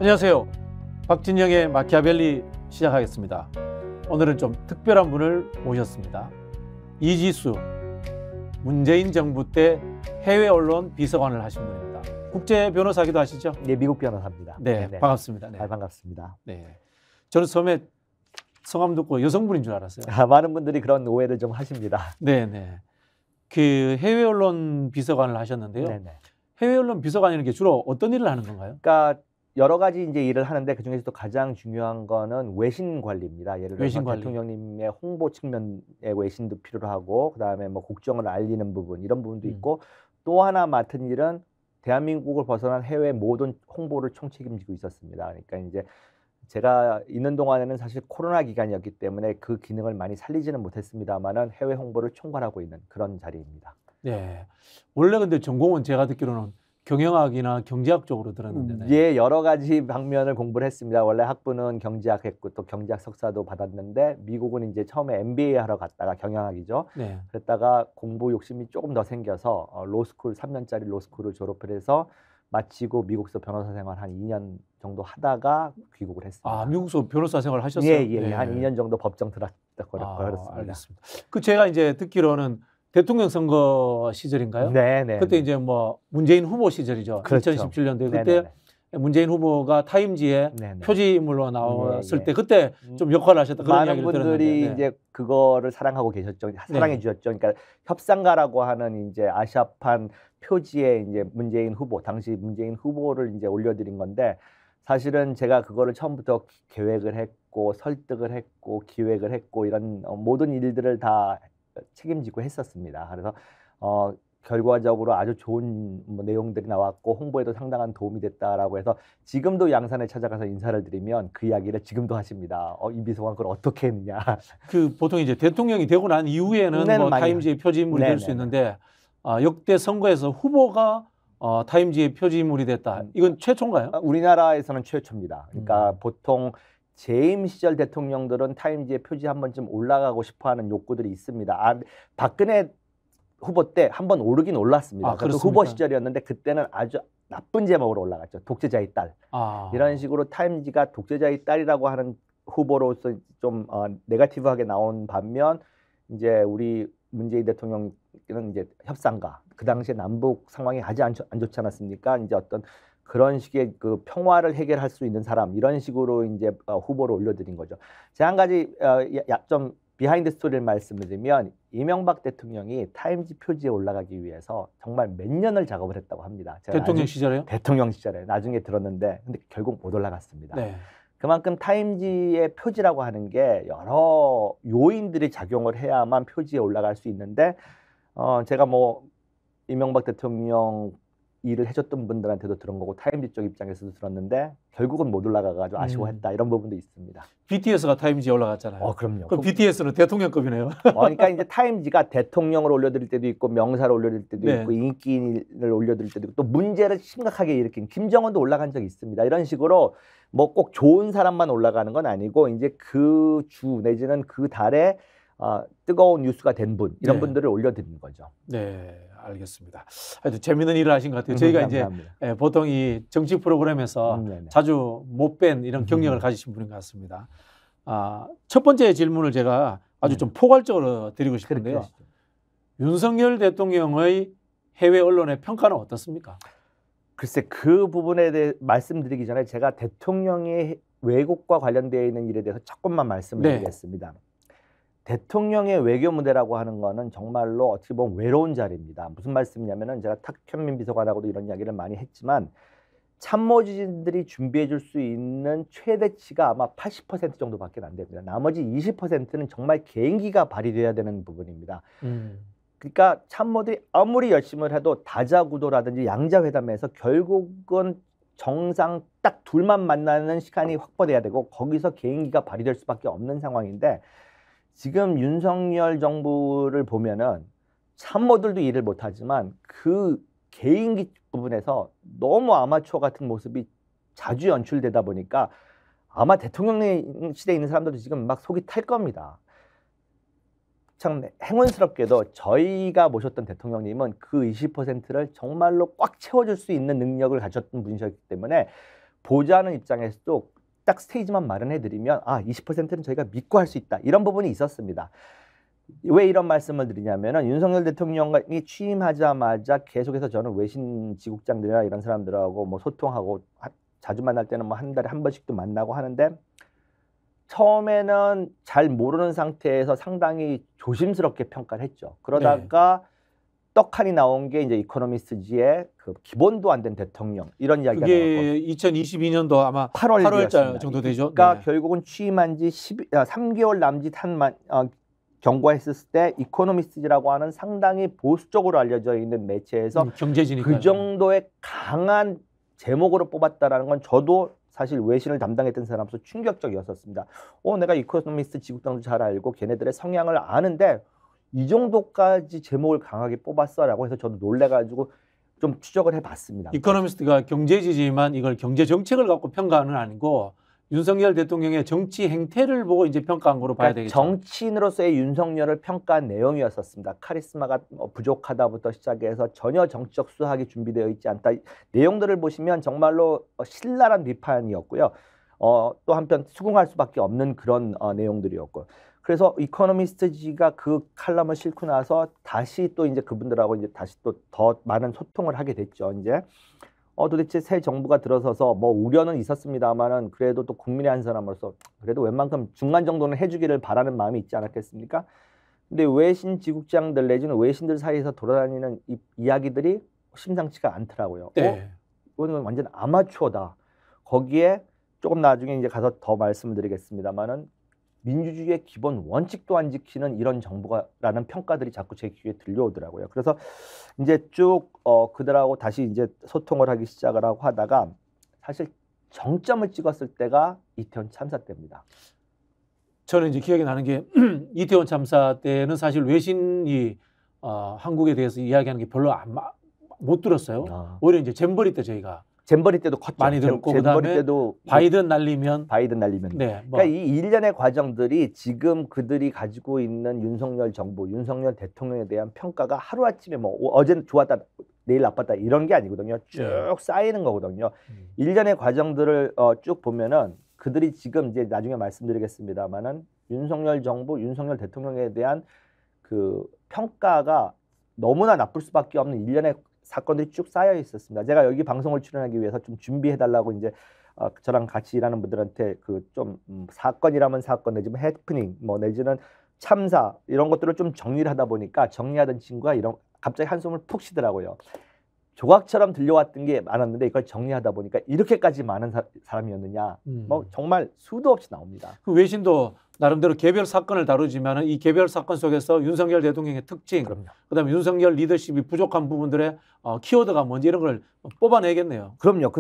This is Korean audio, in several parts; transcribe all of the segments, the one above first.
안녕하세요. 박진영의 마키아벨리 시작하겠습니다. 오늘은 좀 특별한 분을 모셨습니다. 이지수, 문재인 정부 때 해외 언론 비서관을 하신 분입니다. 국제 변호사기도 하시죠? 네, 미국 변호사입니다. 네, 네네. 반갑습니다. 네. 반갑습니다. 네, 저는 처음에 성함 듣고 여성분인 줄 알았어요. 많은 분들이 그런 오해를 좀 하십니다. 네, 네. 그 해외 언론 비서관을 하셨는데요. 네네. 해외 언론 비서관이라는 게 주로 어떤 일을 하는 건가요? 그러니까 여러 가지 이제 일을 하는데 그 중에서도 가장 중요한 거는 외신 관리입니다. 예를 들어서 외신 관리. 대통령님의 홍보 측면의 외신도 필요로 하고, 그다음에 뭐 국정을 알리는 부분 이런 부분도 있고, 또 하나 맡은 일은 대한민국을 벗어난 해외 모든 홍보를 총책임지고 있었습니다. 그러니까 이제 제가 있는 동안에는 사실 코로나 기간이었기 때문에 그 기능을 많이 살리지는 못했습니다만은 해외 홍보를 총괄하고 있는 그런 자리입니다. 네. 원래 근데 전공은 제가 듣기로는 경영학이나 경제학 쪽으로 들었는데. 예, 여러 가지 방면을 공부를 했습니다. 원래 학부는 경제학 했고 또 경제학 석사도 받았는데, 미국은 이제 처음에 MBA 하러 갔다가 경영학이죠. 네. 그랬다가 공부 욕심이 조금 더 생겨서 로스쿨 3년짜리 로스쿨을 졸업을 해서 마치고 미국에서 변호사 생활 한 2년 정도 하다가 귀국을 했습니다. 아, 미국에서 변호사 생활 하셨어요? 예, 네. 한 2년 정도 법정 들었습니다. 알겠습니다. 그 제가 이제 듣기로는 대통령 선거 시절인가요? 네. 그때 이제 뭐 문재인 후보 시절이죠. 그렇죠. 2017년도에 그때 네네네. 문재인 후보가 타임지에 네네. 표지인물로 나왔을 예. 때 그때 좀 역할을 하셨다 그런 많은 이야기를 분들이 들었는데. 네. 이제 그거를 사랑하고 계셨죠. 사랑해 주셨죠. 그러니까 협상가라고 하는 이제 아시아판 표지에 이제 문재인 후보, 당시 문재인 후보를 이제 올려드린 건데, 사실은 제가 그거를 처음부터 계획을 했고 설득을 했고 기획을 했고 이런 모든 일들을 다 책임지고 했었습니다. 그래서 결과적으로 아주 좋은 내용들이 나왔고 홍보에도 상당한 도움이 됐다라고 해서 지금도 양산에 찾아가서 인사를 드리면 그 이야기를 지금도 하십니다. 이 비서관 그걸 어떻게 했느냐. 그 보통 이제 대통령이 되고 난 이후에는 뭐 타임지의 표지인물이 될 수 있는데 역대 선거에서 후보가 타임지의 표지인물이 됐다. 이건 최초인가요? 우리나라에서는 최초입니다. 그러니까 보통 재임 시절 대통령들은 타임지의 표지 한 번쯤 올라가고 싶어하는 욕구들이 있습니다. 박근혜 후보 때 한 번 오르긴 올랐습니다. 그것도 후보 시절이었는데 그때는 아주 나쁜 제목으로 올라갔죠. 독재자의 딸. 이런 식으로 타임지가 독재자의 딸이라고 하는 후보로서 좀 네거티브하게 나온 반면, 이제 우리 문재인 대통령은 이제 협상가, 그 당시에 남북 상황이 아주 안 좋지 않았습니까? 이제 어떤 그런 식의 그 평화를 해결할 수 있는 사람, 이런 식으로 이제 후보를 올려드린 거죠. 제가 한 가지 좀 비하인드 스토리를 말씀드리면, 이명박 대통령이 타임지 표지에 올라가기 위해서 정말 몇 년을 작업을 했다고 합니다. 제가 대통령 시절에요? 대통령 시절에 나중에 들었는데, 근데 결국 못 올라갔습니다. 네. 그만큼 타임지의 표지라고 하는 게 여러 요인들이 작용을 해야만 표지에 올라갈 수 있는데, 제가 뭐 이명박 대통령 일을 해줬던 분들한테도 들은 거고 타임지 쪽 입장에서도 들었는데 결국은 못 올라가가지고 아쉬워했다, 이런 부분도 있습니다. BTS가 타임지에 올라갔잖아요. 그럼요. 그럼 BTS는 대통령급이네요. 그러니까 이제 타임지가 대통령을 올려드릴 때도 있고 명사를 올려드릴 때도 네. 있고 인기인을 올려드릴 때도 있고 또 문제를 심각하게 일으킨 김정은도 올라간 적이 있습니다. 이런 식으로 뭐 꼭 좋은 사람만 올라가는 건 아니고, 이제 그 주 내지는 그 달에 뜨거운 뉴스가 된 분, 이런 분들을 올려드리는 거죠. 네, 알겠습니다. 하여튼 재밌는 일을 하신 것 같아요. 저희가 이제 보통 이 정치 프로그램에서 자주 못 뵌 이런 경력을 가지신 분인 것 같습니다. 첫 번째 질문을 제가 아주 좀 포괄적으로 드리고 싶은데요. 윤석열 대통령의 해외 언론의 평가는 어떻습니까? 글쎄, 그 부분에 대해 말씀드리기 전에 제가 대통령의 외국과 관련되어 있는 일에 대해서 조금만 말씀을 드리겠습니다. 대통령의 외교 무대라고 하는 거는 정말로 어떻게 보면 외로운 자리입니다. 무슨 말씀이냐면은, 제가 탁현민 비서관하고도 이런 이야기를 많이 했지만, 참모진들이 준비해 줄 수 있는 최대치가 아마 80% 정도밖에 안 됩니다. 나머지 20%는 정말 개인기가 발휘돼야 되는 부분입니다. 그러니까 참모들이 아무리 열심히 해도 다자구도라든지 양자회담에서 결국은 정상 딱 둘만 만나는 시간이 확보돼야 되고, 거기서 개인기가 발휘될 수밖에 없는 상황인데, 지금 윤석열 정부를 보면은 참모들도 일을 못하지만 그 개인기 부분에서 너무 아마추어 같은 모습이 자주 연출되다 보니까 아마 대통령 시대에 있는 사람들도 지금 막 속이 탈 겁니다. 참 행운스럽게도 저희가 모셨던 대통령님은 그 20%를 정말로 꽉 채워줄 수 있는 능력을 가졌던 분이셨기 때문에 보좌하는 입장에서도 딱 스테이지만 마련해드리면 20%는 저희가 믿고 할 수 있다. 이런 부분이 있었습니다. 왜 이런 말씀을 드리냐면은 윤석열 대통령이 취임하자마자 계속해서 저는 외신 지국장들이나 이런 사람들하고 뭐 소통하고 자주 만날 때는 뭐 한 달에 한 번씩도 만나고 하는데 처음에는 잘 모르는 상태에서 상당히 조심스럽게 평가를 했죠. 그러다가 떡하니 나온 게 이제 이코노미스트지의 그 기본도 안 된 대통령 이런 이야기가 나왔고 그게 2022년도 아마 8월달 정도 되죠. 그러니까 결국은 취임한 지 3개월 남짓 경과했을 때 이코노미스트지라고 하는 상당히 보수적으로 알려져 있는 매체에서 그 정도의 강한 제목으로 뽑았다라는 건 저도 사실 외신을 담당했던 사람으로서 충격적이었었습니다. 내가 이코노미스트 지국장도 잘 알고 걔네들의 성향을 아는데 이 정도까지 제목을 강하게 뽑았어라고 해서 저도 놀래가지고 좀 추적을 해봤습니다. 이코노미스트가 경제지지만 이걸 경제 정책을 갖고 평가하는 아니고 윤석열 대통령의 정치 행태를 보고 이제 평가한 거로 봐야 되겠죠. 정치인으로서의 윤석열을 평가한 내용이었었습니다. 카리스마가 부족하다부터 시작해서 전혀 정치적 수학이 준비되어 있지 않다. 내용들을 보시면 정말로 신랄한 비판이었고요. 또 한편 수긍할 수밖에 없는 그런 내용들이었고. 그래서 이코노미스트지가 그 칼럼을 싣고 나서 다시 또 이제 그분들하고 이제 다시 또 더 많은 소통을 하게 됐죠. 이제. 도대체 새 정부가 들어서서 뭐 우려는 있었습니다만은 그래도 또 국민의 한 사람으로서 그래도 웬만큼 중간 정도는 해주기를 바라는 마음이 있지 않았겠습니까? 근데 외신 지국장들 내지는 외신들 사이에서 돌아다니는 이야기들이 심상치가 않더라고요. 이거는 완전 아마추어다. 거기에 조금 나중에 이제 가서 더 말씀을 드리겠습니다만은 민주주의의 기본 원칙도 안 지키는 이런 정부가라는 평가들이 자꾸 제 귀에 들려오더라고요. 그래서 이제 쭉 그들하고 다시 이제 소통을 하기 시작을 하고 하다가 사실 정점을 찍었을 때가 이태원 참사 때입니다. 저는 이제 기억이 나는 게 이태원 참사 때는 사실 외신이 한국에 대해서 이야기하는 게 별로 못 들었어요. 오히려 이제 잼버리 때 저희가 잼버리 때도 컸죠. 많이 들었고 그다음에 때도 바이든 날리면 네, 그러니까 이 일련의 과정들이 지금 그들이 가지고 있는 윤석열 정부, 윤석열 대통령에 대한 평가가 하루아침에 뭐 어제는 좋았다 내일 나빴다 이런 게 아니거든요. 쭉 쌓이는 거거든요. 일련의 과정들을 쭉 보면은 그들이 지금 이제 나중에 말씀드리겠습니다만은 윤석열 정부, 윤석열 대통령에 대한 그 평가가 너무나 나쁠 수밖에 없는 일련의 사건들이 쭉 쌓여 있었습니다. 제가 여기 방송을 출연하기 위해서 좀 준비해달라고 이제 저랑 같이 일하는 분들한테 그 좀 사건이라면 사건 내지는 해프닝 뭐 내지는 참사 이런 것들을 좀 정리를 하다 보니까 정리하던 친구가 갑자기 한숨을 푹 쉬더라고요. 조각처럼 들려왔던 게 많았는데 이걸 정리하다 보니까 이렇게까지 많은 사람이었느냐. 뭐 정말 수도 없이 나옵니다. 그 외신도 나름대로 개별 사건을 다루지만 이 개별 사건 속에서 윤석열 대통령의 특징, 그다음에 윤석열 리더십이 부족한 부분들의 키워드가 뭔지 이런 걸 뽑아내겠네요. 그럼요.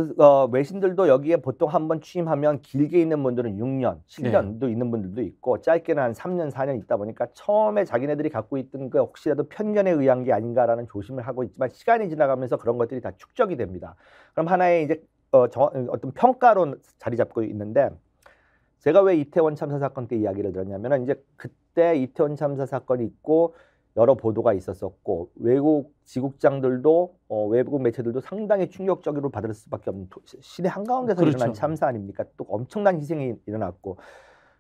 외신들도 여기에 보통 한번 취임하면 길게 있는 분들은 6년, 7년도 있는 분들도 있고 짧게는 한 3년, 4년 있다 보니까 처음에 자기네들이 갖고 있던 그 혹시라도 편견에 의한 게 아닌가라는 조심을 하고 있지만 시간이 지나가면서 그런 것들이 다 축적이 됩니다. 그럼 하나의 이제 어떤 평가로 자리 잡고 있는데 제가 왜 이태원 참사 사건 때 이야기를 들었냐면 이제 그때 이태원 참사 사건이 있고 여러 보도가 있었었고 외국 지국장들도 외국 매체들도 상당히 충격적으로 받을 수밖에 없는 시대 한가운데서 일어난 참사 아닙니까? 또 엄청난 희생이 일어났고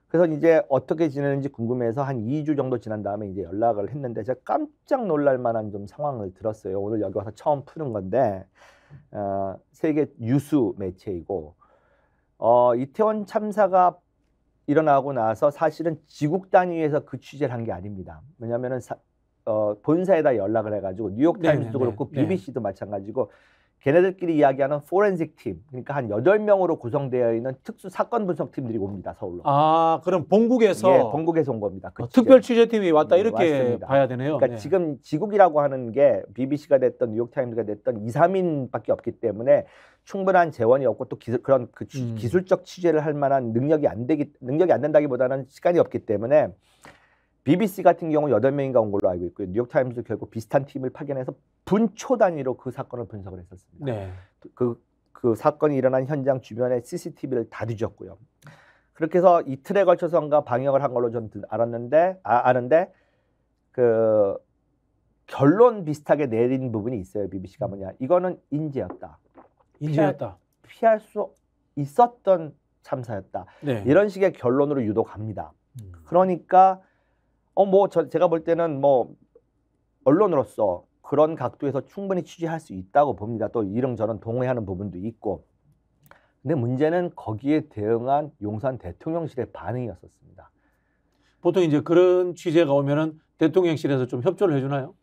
그래서 이제 어떻게 지내는지 궁금해서 한 2주 정도 지난 다음에 이제 연락을 했는데 제가 깜짝 놀랄 만한 좀 상황을 들었어요. 오늘 여기 와서 처음 푸는 건데 세계 유수 매체이고 이태원 참사가 일어나고 나서 사실은 지국 단위에서 그 취재를 한 게 아닙니다. 왜냐하면은 본사에다 연락을 해가지고 뉴욕타임스도 그렇고 BBC도 마찬가지고 걔네들끼리 이야기하는 포렌식 팀, 그러니까 한 8명으로 구성되어 있는 특수 사건 분석 팀들이 옵니다. 서울로. 그럼 본국에서 본국에서 온 겁니다. 특별 취재팀이 왔다 이렇게 맞습니다. 봐야 되네요. 그러니까 지금 지국이라고 하는 게 BBC가 됐던 뉴욕타임스가 됐던 2, 3인밖에 없기 때문에 충분한 재원이 없고 또 그런 기술적 취재를 할 만한 능력이 안 된다기보다는 시간이 없기 때문에 BBC 같은 경우 8명인가 온 걸로 알고 있고요. 뉴욕타임스도 결국 비슷한 팀을 파견해서 분초 단위로 그 사건을 분석을 했었습니다. 그 사건이 일어난 현장 주변에 CCTV를 다 뒤졌고요. 그렇게 해서 이틀에 걸쳐서인가 방역을 한 걸로 전 아는데 그 결론 비슷하게 내린 부분이 있어요. BBC가 뭐냐. 이거는 인재였다. 인재였다. 피할 수 있었던 참사였다. 네. 이런 식의 결론으로 유도갑니다. 그러니까 제가 볼 때는 뭐 언론으로서 그런 각도에서 충분히 취재할 수 있다고 봅니다. 또 이런저런 동의하는 부분도 있고. 근데 문제는 거기에 대응한 용산 대통령실의 반응이었었습니다. 보통 이제 그런 취재가 오면은 대통령실에서 좀 협조를 해주나요?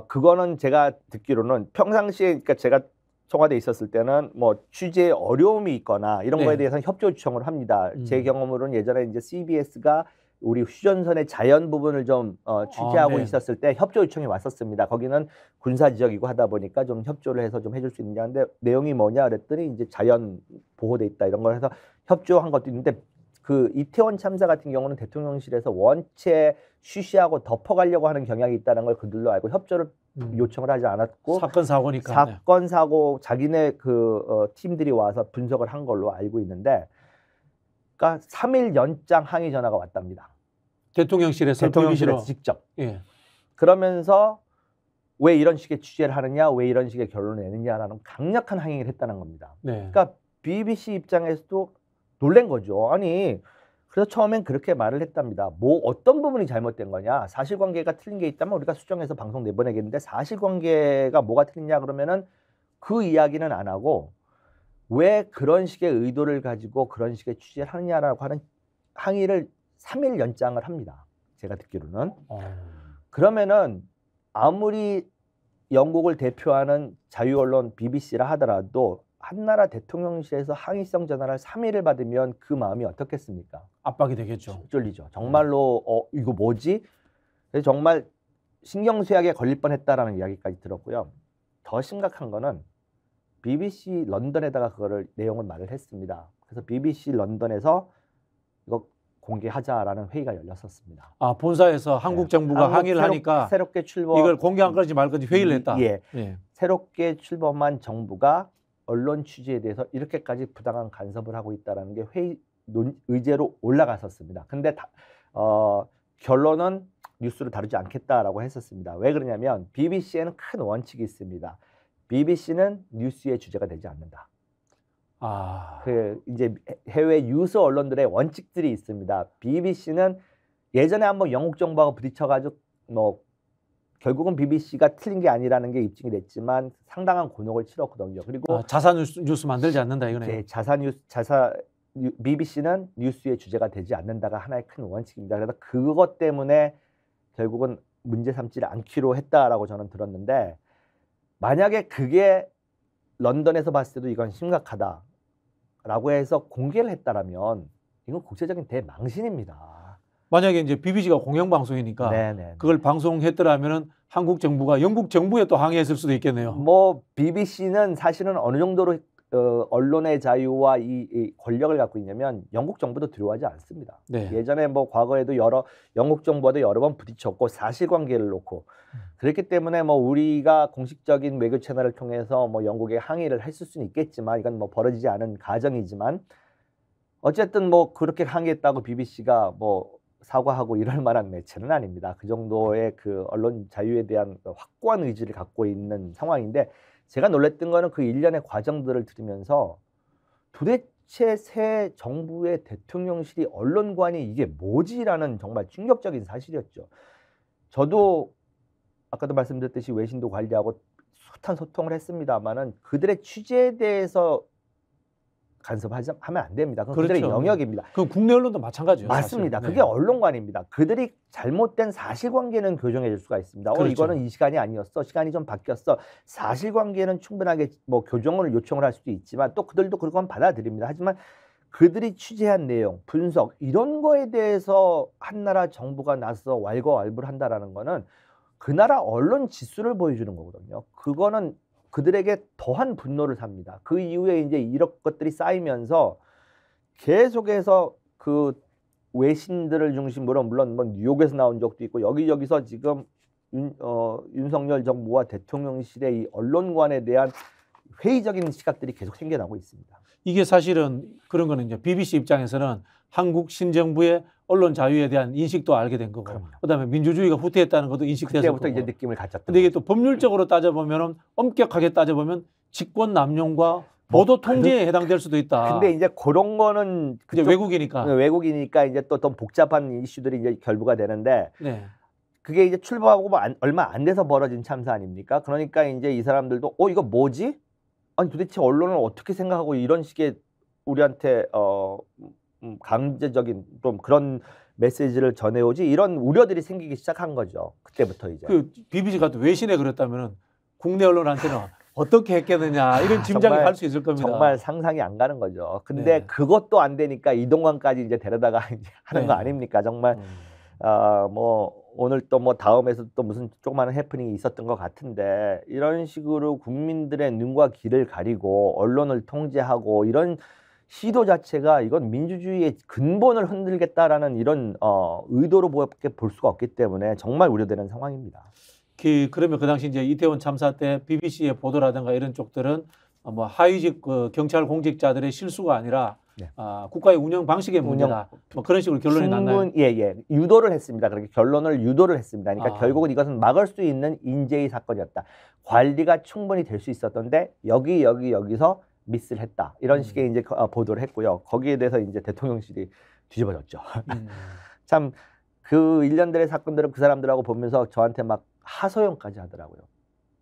그거는 제가 듣기로는 평상시에, 그러니까 제가 청와대에 있었을 때는 뭐 취재에 어려움이 있거나 이런 네. 거에 대해서는 협조 요청을 합니다. 제 경험으로는 예전에 이제 CBS가 우리 휴전선의 자연 부분을 좀 취재하고 네. 있었을 때 협조 요청이 왔었습니다. 거기는 군사 지역이고 하다 보니까 좀 협조를 해서 좀 해줄 수 있느냐. 근데 내용이 뭐냐 그랬더니 이제 자연 보호돼 있다 이런 걸 해서 협조한 것도 있는데, 그 이태원 참사 같은 경우는 대통령실에서 원체 쉬쉬하고 덮어가려고 하는 경향이 있다는 걸 그들도 알고 협조를 요청을 하지 않았고, 사건 사고니까. 사건 사고 자기네 팀들이 와서 분석을 한 걸로 알고 있는데, 그러니까 3일 연장 항의 전화가 왔답니다. 대통령실에서 직접. 예. 그러면서 왜 이런 식의 취재를 하느냐, 왜 이런 식의 결론을 내느냐라는 강력한 항의를 했다는 겁니다. 네. 그러니까 BBC 입장에서도 놀란 거죠. 아니, 그래서 처음엔 그렇게 말을 했답니다. 뭐 어떤 부분이 잘못된 거냐, 사실관계가 틀린 게 있다면 우리가 수정해서 방송 내보내겠는데 사실관계가 뭐가 틀리냐 그러면은 그 이야기는 안 하고 왜 그런 식의 의도를 가지고 그런 식의 취재를 하느냐라고 하는 항의를 3일 연장을 합니다. 제가 듣기로는. 그러면은 아무리 영국을 대표하는 자유언론 BBC라 하더라도 한나라 대통령실에서 항의성 전화를 3일을 받으면 그 마음이 어떻겠습니까? 압박이 되겠죠. 쫄리죠. 정말로 이거 뭐지? 그래서 정말 신경쇠약에 걸릴 뻔했다라는 이야기까지 들었고요. 더 심각한 거는 BBC 런던에다가 그거를 내용을 말을 했습니다. 그래서 BBC 런던에서 이거 공개하자라는 회의가 열렸었습니다. 본사에서 한국 정부가 항의를 하니까 새롭게 출범, 이걸 공개할 건지 말 건지 회의를 했다. 예. 새롭게 출범한 정부가 언론 취재에 대해서 이렇게까지 부당한 간섭을 하고 있다는 게 회의 의제로 올라갔었습니다. 근데 결론은 뉴스를 다루지 않겠다라고 했었습니다. 왜 그러냐면 BBC에는 큰 원칙이 있습니다. BBC는 뉴스의 주제가 되지 않는다. 이제 해외 유수 언론들의 원칙들이 있습니다. BBC는 예전에 한번 영국 정부하고 부딪혀가지고 결국은 BBC가 틀린 게 아니라는 게 입증이 됐지만 상당한 곤혹을 치렀거든요. 그리고 자사 뉴스 만들지 않는다 이거네요. BBC는 뉴스의 주제가 되지 않는다가 하나의 큰 원칙입니다. 그래서 그것 때문에 결국은 문제 삼지를 않기로 했다라고 저는 들었는데, 만약에 그게 런던에서 봤을 때도 이건 심각하다라고 해서 공개를 했다라면 이건 국제적인 대망신입니다. 만약에 이제 BBC가 공영방송이니까 그걸 방송했더라면은 한국 정부가 영국 정부에 또 항의했을 수도 있겠네요. 뭐 BBC는 사실은 어느 정도로 언론의 자유와 이 권력을 갖고 있냐면 영국 정부도 두려워하지 않습니다. 예전에 뭐 과거에도 영국 정부와도 여러 번 부딪혔고 사실관계를 놓고 그렇기 때문에 뭐 우리가 공식적인 외교 채널을 통해서 뭐 영국에 항의를 했을 수는 있겠지만 이건 뭐 벌어지지 않은 가정이지만 어쨌든 뭐 그렇게 항의했다고 BBC가 뭐 사과하고 이럴 만한 매체는 아닙니다. 그 정도의 그 언론 자유에 대한 확고한 의지를 갖고 있는 상황인데, 제가 놀랬던 거는 그 일련의 과정들을 들으면서 도대체 새 정부의 대통령실이 언론관이 이게 뭐지라는 정말 충격적인 사실이었죠. 저도 아까도 말씀드렸듯이 외신도 관리하고 숱한 소통을 했습니다만은 그들의 취재에 대해서 간섭하면 안 됩니다. 그건 그들의 영역입니다. 그 국내 언론도 마찬가지예요. 맞습니다. 그게 언론관입니다. 그들이 잘못된 사실관계는 교정해 줄 수가 있습니다. 이거는 이 시간이 아니었어. 시간이 좀 바뀌었어. 사실관계는 충분하게 뭐 교정을 요청을 할 수도 있지만 또 그들도 그건 받아들입니다. 하지만 그들이 취재한 내용, 분석 이런 거에 대해서 한나라 정부가 나서 왈가왈부를 한다라는 거는 그 나라 언론 지수를 보여주는 거거든요. 그거는 그들에게 더한 분노를 삽니다. 그 이후에 이제 이런 것들이 쌓이면서 계속해서 그 외신들을 중심으로 물론 뭐 뉴욕에서 나온 적도 있고 여기저기서 지금 윤석열 정부와 대통령실의 이 언론관에 대한 회의적인 시각들이 계속 생겨나고 있습니다. 이게 사실은 그런 거는 이제 BBC 입장에서는 한국 신정부의 언론 자유에 대한 인식도 알게 된 거고, 그다음에 민주주의가 후퇴했다는 것도 인식돼서 그때부터 이제 느낌을 가졌던. 근데 이게 또 법률적으로 따져보면은 엄격하게 따져보면 직권 남용과 보도 통제에 해당될 수도 있다. 근데 이제 그런 거는 이제 외국이니까 이제 또 더 복잡한 이슈들이 이제 결부가 되는데 네. 그게 이제 출범하고 얼마 안 돼서 벌어진 참사 아닙니까? 그러니까 이제 이 사람들도 이거 뭐지? 아니 도대체 언론은 어떻게 생각하고 이런 식의 우리한테 강제적인 좀 그런 메시지를 전해오지 이런 우려들이 생기기 시작한 거죠. 그때부터 이제 그 BBC가 또 외신에 그랬다면은 국내 언론한테는 어떻게 했겠느냐 이런 짐작이 갈 수 있을 겁니다. 정말 상상이 안 가는 거죠. 근데 네. 그것도 안 되니까 이동관까지 이제 데려다가 이제 하는 네. 거 아닙니까? 정말 뭐 오늘 또 뭐 다음에서 또 무슨 조그마한 해프닝이 있었던 것 같은데 이런 식으로 국민들의 눈과 귀를 가리고 언론을 통제하고 이런 시도 자체가 이건 민주주의의 근본을 흔들겠다라는 이런 의도로밖에 볼 수가 없기 때문에 정말 우려되는 상황입니다. 그러면 그 당시 이제 이태원 참사 때 BBC의 보도라든가 이런 쪽들은 뭐 하위직 경찰 공직자들의 실수가 아니라 네. 국가의 운영 방식의 문제다. 뭐 그런 식으로 결론이 났나요? 예. 유도를 했습니다. 그렇게 결론을 유도를 했습니다. 그러니까 결국은 이것은 막을 수 있는 인재의 사건이었다. 관리가 충분히 될 수 있었던데 여기서 미스를 했다. 이런 식의 이제 보도를 했고요. 거기에 대해서 이제 대통령실이 뒤집어졌죠. 참 그 일련들의 사건들은 그 사람들하고 보면서 저한테 막 하소연까지 하더라고요.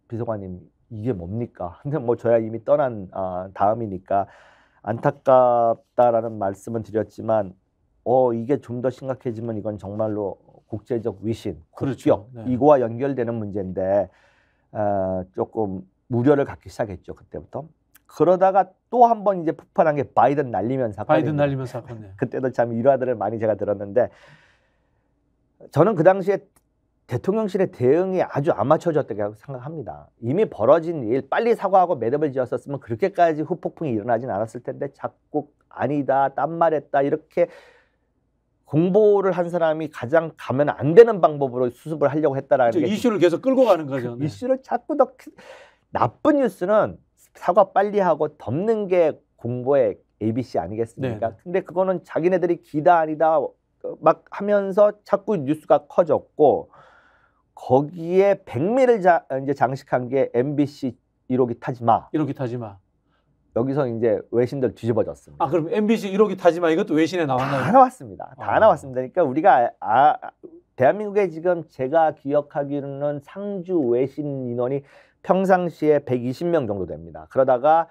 비서관님 이게 뭡니까? 근데 뭐 저야 이미 떠난 다음이니까 안타깝다라는 말씀은 드렸지만 이게 좀 더 심각해지면 이건 정말로 국제적 위신, 그렇죠. 국격 네. 이거와 연결되는 문제인데 조금 우려를 갖기 시작했죠. 그때부터. 그러다가 또 한 번 이제 폭발한 게 바이든 날리면 사건. 네. 그때도 참 일화들을 많이 제가 들었는데 저는 그 당시에 대통령실의 대응이 아주 아마추어졌다고 생각합니다. 이미 벌어진 일 빨리 사과하고 매듭을 지었었으면 그렇게까지 후폭풍이 일어나진 않았을 텐데 자꾸 아니다, 딴말했다 이렇게 공보를 한 사람이 가장 가면 안 되는 방법으로 수습을 하려고 했다라는 게 이슈를 계속 끌고 가는 거죠. 네. 이슈를 자꾸 더 나쁜 뉴스는 사과 빨리 하고 덮는 게 공보의 ABC 아니겠습니까? 네. 근데 그거는 자기네들이 기다 아니다 막 하면서 자꾸 뉴스가 커졌고 거기에 백미를 이제 장식한 게 MBC 1호기 타지 마. 1호기 타지 마. 여기서 이제 외신들 뒤집어졌습니다. 그럼 MBC 1호기 타지 마 이것도 외신에 나왔나요? 다 나왔습니다. 다 나왔습니다. 그러니까 우리가 대한민국에 지금 제가 기억하기로는 상주 외신 인원이 평상시에 120명 정도 됩니다. 그러다가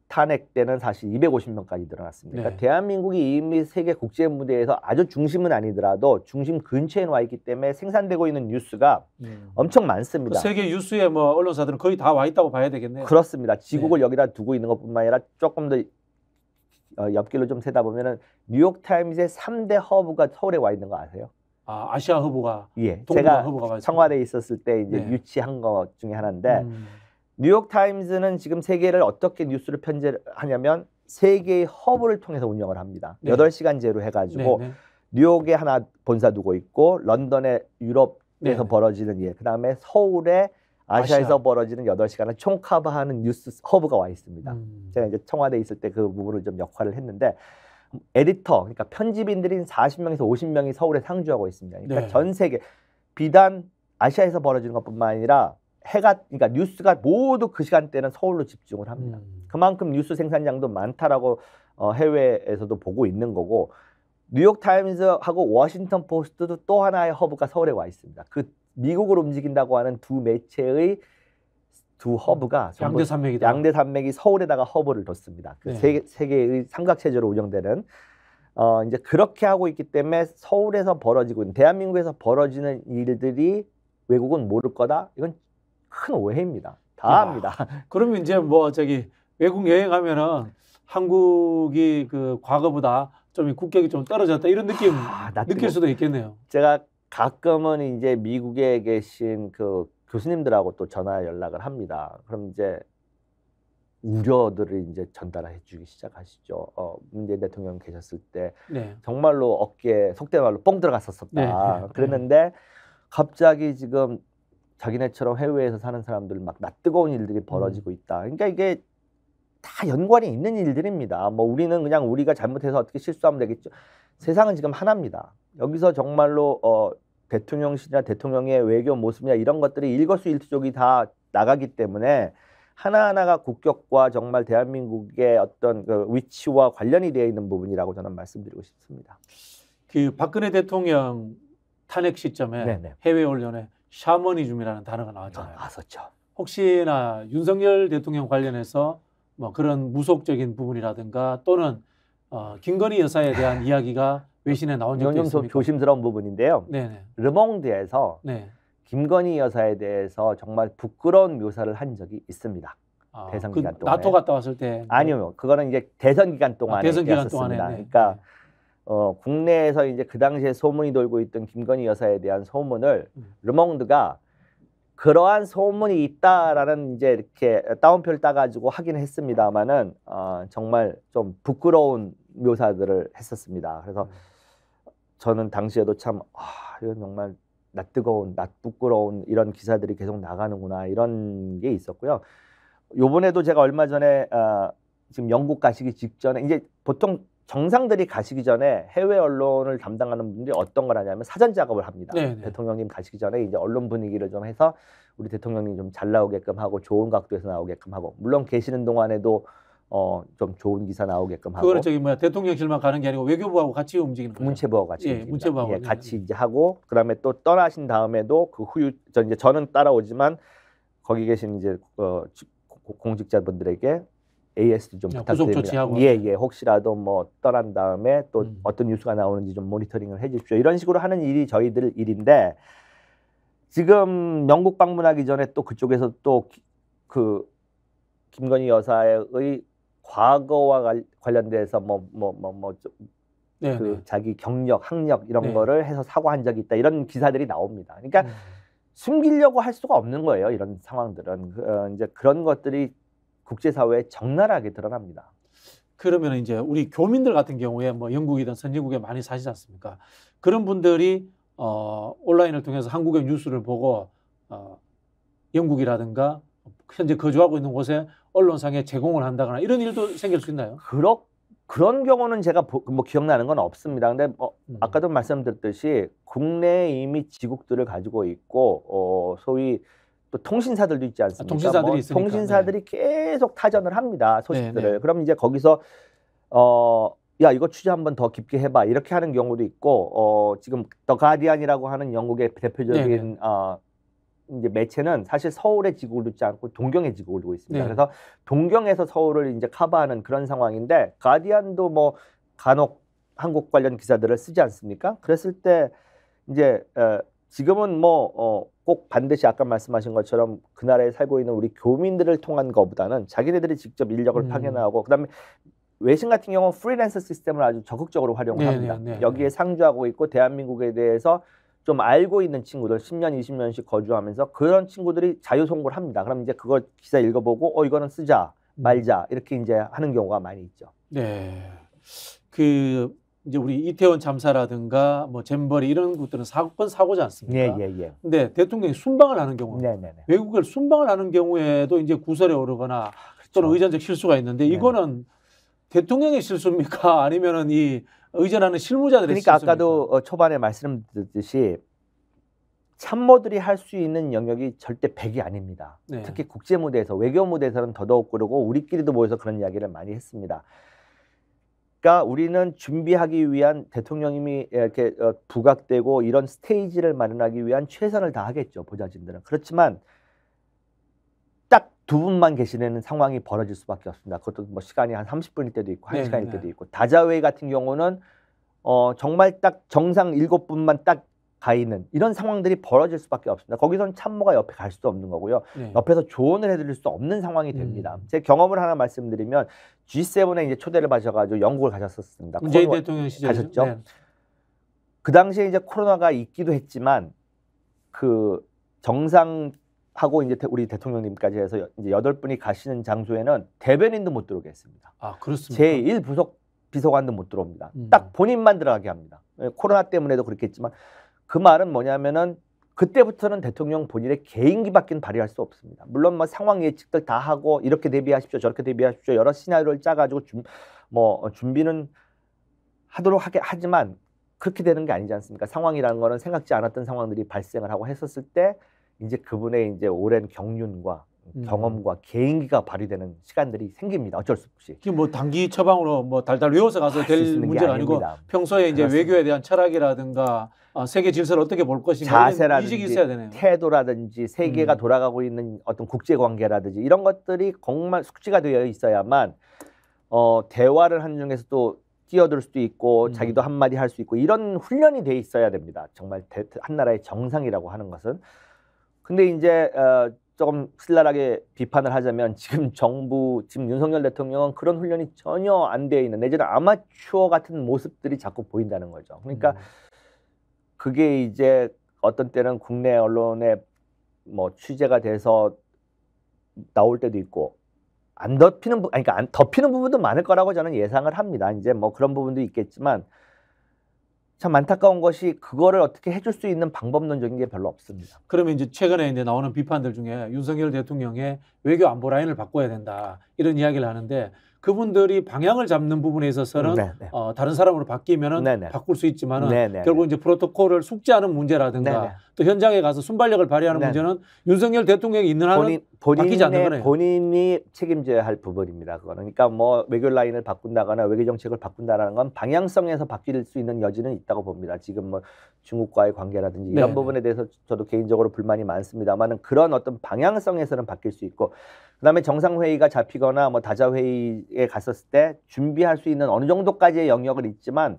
탄핵 때는 사실 250명까지 늘어났습니다. 그러니까 대한민국이 이미 세계 국제 무대에서 아주 중심은 아니더라도 중심 근처에 와 있기 때문에 생산되고 있는 뉴스가 엄청 많습니다. 세계 뉴스에 뭐 언론사들은 거의 다 와 있다고 봐야 되겠네요. 그렇습니다. 지국을 여기다 두고 있는 것뿐만 아니라 조금 더 옆길로 좀 세다 보면은 뉴욕타임즈의 3대 허브가 서울에 와 있는 거 아세요? 아시아 허브가, 제가 허브가 청와대에 있었을 때 이제 유치한 것 중에 하나인데 뉴욕타임즈는 지금 세계를 어떻게 뉴스를 편제하냐면 세계의 허브를 통해서 운영을 합니다. 8시간제로 해가지고 뉴욕에 하나 본사 두고 있고 런던에 유럽에서 벌어지는 그다음에 서울에 아시아에서 벌어지는 8시간을 총 커버하는 뉴스 허브가 와 있습니다. 제가 이제 청와대에 있을 때 그 부분을 좀 역할을 했는데 에디터, 그러니까 편집인들이 40명에서 50명이 서울에 상주하고 있습니다. 그러니까 전 세계 비단 아시아에서 벌어지는 것뿐만 아니라 그러니까 뉴스가 모두 그 시간대는 서울로 집중을 합니다. 그만큼 뉴스 생산량도 많다라고 해외에서도 보고 있는 거고 뉴욕타임즈하고 워싱턴 포스트도 또 하나의 허브가 서울에 와 있습니다. 그 미국을 움직인다고 하는 두 매체의 두 허브가 양대 산맥이 서울에다가 허브를 뒀습니다. 그 세 개의 삼각체제로 운영되는 이제 그렇게 하고 있기 때문에 서울에서 벌어지고 있는 대한민국에서 벌어지는 일들이 외국은 모를 거다. 이건 큰 오해입니다. 다 압니다. 그러면 이제 뭐 외국 여행하면은 한국이 그 과거보다 좀 국격이 좀 떨어졌다 이런 느낌 느낄 수도 있겠네요. 제가 가끔은 이제 미국에 계신 그 교수님들하고 또 전화 연락을 합니다. 그럼 이제 우려들을 이제 전달해 주기 시작하시죠. 문재인 대통령 계셨을 때 정말로 어깨에 속된 말로 뻥 들어갔었다. 그랬는데 갑자기 지금 자기네처럼 해외에서 사는 사람들 막 낯뜨거운 일들이 벌어지고 있다. 그러니까 이게 다 연관이 있는 일들입니다. 뭐 우리는 그냥 우리가 잘못해서 어떻게 실수하면 되겠죠. 세상은 지금 하나입니다. 여기서 정말로 대통령실이나 대통령의 외교 모습이나 이런 것들이 일거수일투족이 다 나가기 때문에 하나하나가 국격과 정말 대한민국의 어떤 그 위치와 관련이 되어 있는 부분이라고 저는 말씀드리고 싶습니다. 그 박근혜 대통령 탄핵 시점에 네네. 해외 언론에 샤머니즘이라는 단어가 나왔잖아요. 나왔었죠. 혹시나 윤석열 대통령 관련해서 뭐 그런 무속적인 부분이라든가 또는 김건희 여사에 대한 이야기가 외신에 나온 적도 있습니까? 조심스러운 부분인데요. 네네. 르몽드에서 네. 김건희 여사에 대해서 정말 부끄러운 묘사를 한 적이 있습니다. 대선 기간 동안에. 나토 갔다 왔을 때? 아니요. 그거는 이제 대선 기간 동안에 대선 기간 동안에. 네. 그러니까 국내에서 이제 그 당시에 소문이 돌고 있던 김건희 여사에 대한 소문을 르몽드가 그러한 소문이 있다라는 이제 이렇게 따옴표를 따가지고 하긴 했습니다만은 정말 좀 부끄러운 묘사들을 했었습니다. 그래서 저는 당시에도 참 이건 정말 낯뜨거운, 낯부끄러운 이런 기사들이 계속 나가는구나 이런 게 있었고요. 요번에도 제가 얼마 전에 지금 영국 가시기 직전에 이제 보통 정상들이 가시기 전에 해외 언론을 담당하는 분들이 어떤 걸 하냐면 사전 작업을 합니다. 네네. 대통령님 가시기 전에 이제 언론 분위기를 좀 해서 우리 대통령님 좀 잘 나오게끔 하고 좋은 각도에서 나오게끔 하고 물론 계시는 동안에도 좀 좋은 기사 나오게끔 하고. 그거는 저기 뭐야 대통령실만 가는 게 아니고 외교부하고 같이 움직이는 거죠. 문체부하고 같이. 예, 문체부하고 같이 이제 하고 그다음에 또 떠나신 다음에도 그 후유 이제 저는 따라오지만 거기 계신 이제 공직자분들에게 AS도 좀 부탁드립니다. 예, 혹시라도 뭐 떠난 다음에 또 어떤 뉴스가 나오는지 좀 모니터링을 해주십시오. 이런 식으로 하는 일이 저희들 일인데 지금 영국 방문하기 전에 또 그쪽에서 또 그 김건희 여사의 과거와 관련돼서 그 자기 경력, 학력 이런 거를 해서 사과한 적이 있다 이런 기사들이 나옵니다. 그러니까 숨기려고 할 수가 없는 거예요. 이런 상황들은 이제 그런 것들이 국제사회에 적나라하게 드러납니다. 그러면 이제 우리 교민들 같은 경우에 뭐 영국이든 선진국에 많이 사시지 않습니까? 그런 분들이 온라인을 통해서 한국의 뉴스를 보고 영국이라든가 현재 거주하고 있는 곳에 언론상에 제공을 한다거나 이런 일도 생길 수 있나요? 그런 경우는 제가 뭐 기억나는 건 없습니다. 근데 아까도 말씀드렸듯이 국내에 이미 지국들을 가지고 있고 소위 또 통신사들도 있지 않습니까? 통신사들이 있으니까. 통신사들이 계속 타전을 합니다. 소식들을. 그럼 이제 거기서 야 이거 취재 한번 더 깊게 해봐 이렇게 하는 경우도 있고 지금 더 가디언이라고 하는 영국의 대표적인 이제 매체는 사실 서울에 지국을 두지 않고 동경에 지국을 두고 있습니다. 그래서 동경에서 서울을 이제 커버하는 그런 상황인데 가디언도 뭐 간혹 한국 관련 기사들을 쓰지 않습니까? 그랬을 때 이제 지금은 뭐 꼭 반드시 아까 말씀하신 것처럼 그 나라에 살고 있는 우리 교민들을 통한 것보다는 자기네들이 직접 인력을 파견하고 그다음에 외신 같은 경우는 프리랜서 시스템을 아주 적극적으로 활용을 합니다. 여기에 상주하고 있고 대한민국에 대해서 좀 알고 있는 친구들 10년, 20년씩 거주하면서 그런 친구들이 자유송고를 합니다. 그럼 이제 그걸 기사 읽어보고 이거는 쓰자, 말자 이렇게 이제 하는 경우가 많이 있죠. 네. 이제 우리 이태원 참사라든가 뭐 잼버리 이런 것들은 사고지 않습니까? 근데 대통령이 순방을 하는 경우, 외국에 순방을 하는 경우에도 이제 구설에 오르거나 또는 의전적 실수가 있는데 이거는 대통령의 실수입니까? 아니면은 이 의전하는 실무자들의 실수입니까? 실수입니까? 아까도 초반에 말씀드렸듯이 참모들이 할 수 있는 영역이 절대 100이 아닙니다. 특히 국제 무대에서 외교 무대에서는 더더욱 그러고 우리끼리도 모여서 그런 이야기를 많이 했습니다. 그러니까 우리는 준비하기 위한 대통령님이 이렇게 부각되고 이런 스테이지를 마련하기 위한 최선을 다하겠죠. 보좌진들은. 그렇지만 딱 두 분만 계시는 상황이 벌어질 수밖에 없습니다. 그것도 뭐 시간이 한 30분일 때도 있고 1시간일 때도 있고 다자회의 같은 경우는 정말 딱 정상 7분만 딱 가 있는 이런 상황들이 벌어질 수밖에 없습니다. 거기서는 참모가 옆에 갈 수도 없는 거고요. 옆에서 조언을 해드릴 수 없는 상황이 됩니다. 제 경험을 하나 말씀드리면 G7에 이제 초대를 받으셔가지고 영국을 가셨었습니다. 문재인 대통령 시절에 가셨죠. 그 당시에 이제 코로나가 있기도 했지만 그 정상하고 이제 우리 대통령님까지 해서 이제 8분이 가시는 장소에는 대변인도 못 들어오게 했습니다. 아, 그렇습니까? 제1 비서관도 못 들어옵니다. 딱 본인만 들어가게 합니다. 코로나 때문에도 그렇겠지만 그 말은 뭐냐면은 그때부터는 대통령 본인의 개인기밖에 발휘할 수 없습니다. 물론 뭐 상황 예측들 다 하고 이렇게 대비하십시오, 저렇게 대비하십시오 여러 시나리오를 짜가지고 준비는 하도록 하지만 그렇게 되는 게 아니지 않습니까? 상황이라는 거는 생각지 않았던 상황들이 발생을 하고 했었을 때 이제 그분의 이제 오랜 경륜과 경험과 개인기가 발휘되는 시간들이 생깁니다. 어쩔 수 없이. 이게 뭐 단기 처방으로 뭐 달달 외워서 가서 될 문제가 아니고 평소에 이제 그렇습니다. 외교에 대한 철학이라든가 세계 질서를 어떻게 볼 것인가 자세라든지 인식이 있어야 되네요. 태도라든지 세계가 돌아가고 있는 어떤 국제 관계라든지 이런 것들이 정말 숙지가 되어 있어야만 대화를 하는 중에서 또 뛰어들 수도 있고 자기도 한마디 할 수 있고 이런 훈련이 돼 있어야 됩니다. 정말 한 나라의 정상이라고 하는 것은. 근데 이제 조금 신랄하게 비판을 하자면 지금 윤석열 대통령은 그런 훈련이 전혀 안 되어 있는 내지는 아마추어 같은 모습들이 자꾸 보인다는 거죠. 그러니까 그게 이제 어떤 때는 국내 언론에 뭐 취재가 돼서 나올 때도 있고 안 덮이는 그러니까 안 덮이는 부분도 많을 거라고 저는 예상을 합니다. 이제 뭐 그런 부분도 있겠지만 참 안타까운 것이 그거를 어떻게 해줄 수 있는 방법론적인 게 별로 없습니다. 그러면 이제 최근에 이제 나오는 비판들 중에 윤석열 대통령의 외교 안보 라인을 바꿔야 된다 이런 이야기를 하는데 그분들이 방향을 잡는 부분에 있어서는 다른 사람으로 바뀌면은 바꿀 수 있지만은 결국 이제 프로토콜을 숙지하는 문제라든가 또 현장에 가서 순발력을 발휘하는 문제는 윤석열 대통령이 있는 한은 바뀌지 않는 거네요. 본인이 책임져야 할 부분입니다. 그거는. 그러니까 뭐 외교 라인을 바꾼다거나 외교 정책을 바꾼다라는 건 방향성에서 바뀔 수 있는 여지는 있다고 봅니다. 지금 뭐 중국과의 관계라든지 이런 부분에 대해서 저도 개인적으로 불만이 많습니다만은 그런 어떤 방향성에서는 바뀔 수 있고 그다음에 정상회의가 잡히거나 뭐 다자회의에 갔었을 때 준비할 수 있는 어느 정도까지의 영역을 있지만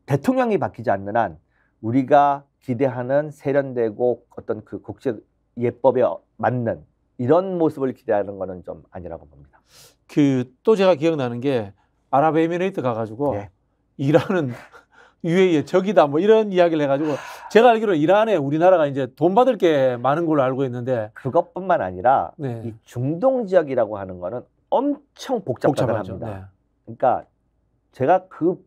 대통령이 바뀌지 않는 한 우리가 기대하는 세련되고 어떤 그 국제 예법에 맞는 이런 모습을 기대하는 거는 좀 아니라고 봅니다. 또 제가 기억나는 게 아랍에미레이트 가가지고 이란은 UAE의 적이다 뭐 이런 이야기를 해가지고 제가 알기로 이란에 우리나라가 이제 돈 받을 게 많은 걸로 알고 있는데 그것뿐만 아니라 이 중동 지역이라고 하는 거는 엄청 복잡합니다. 그러니까 제가 그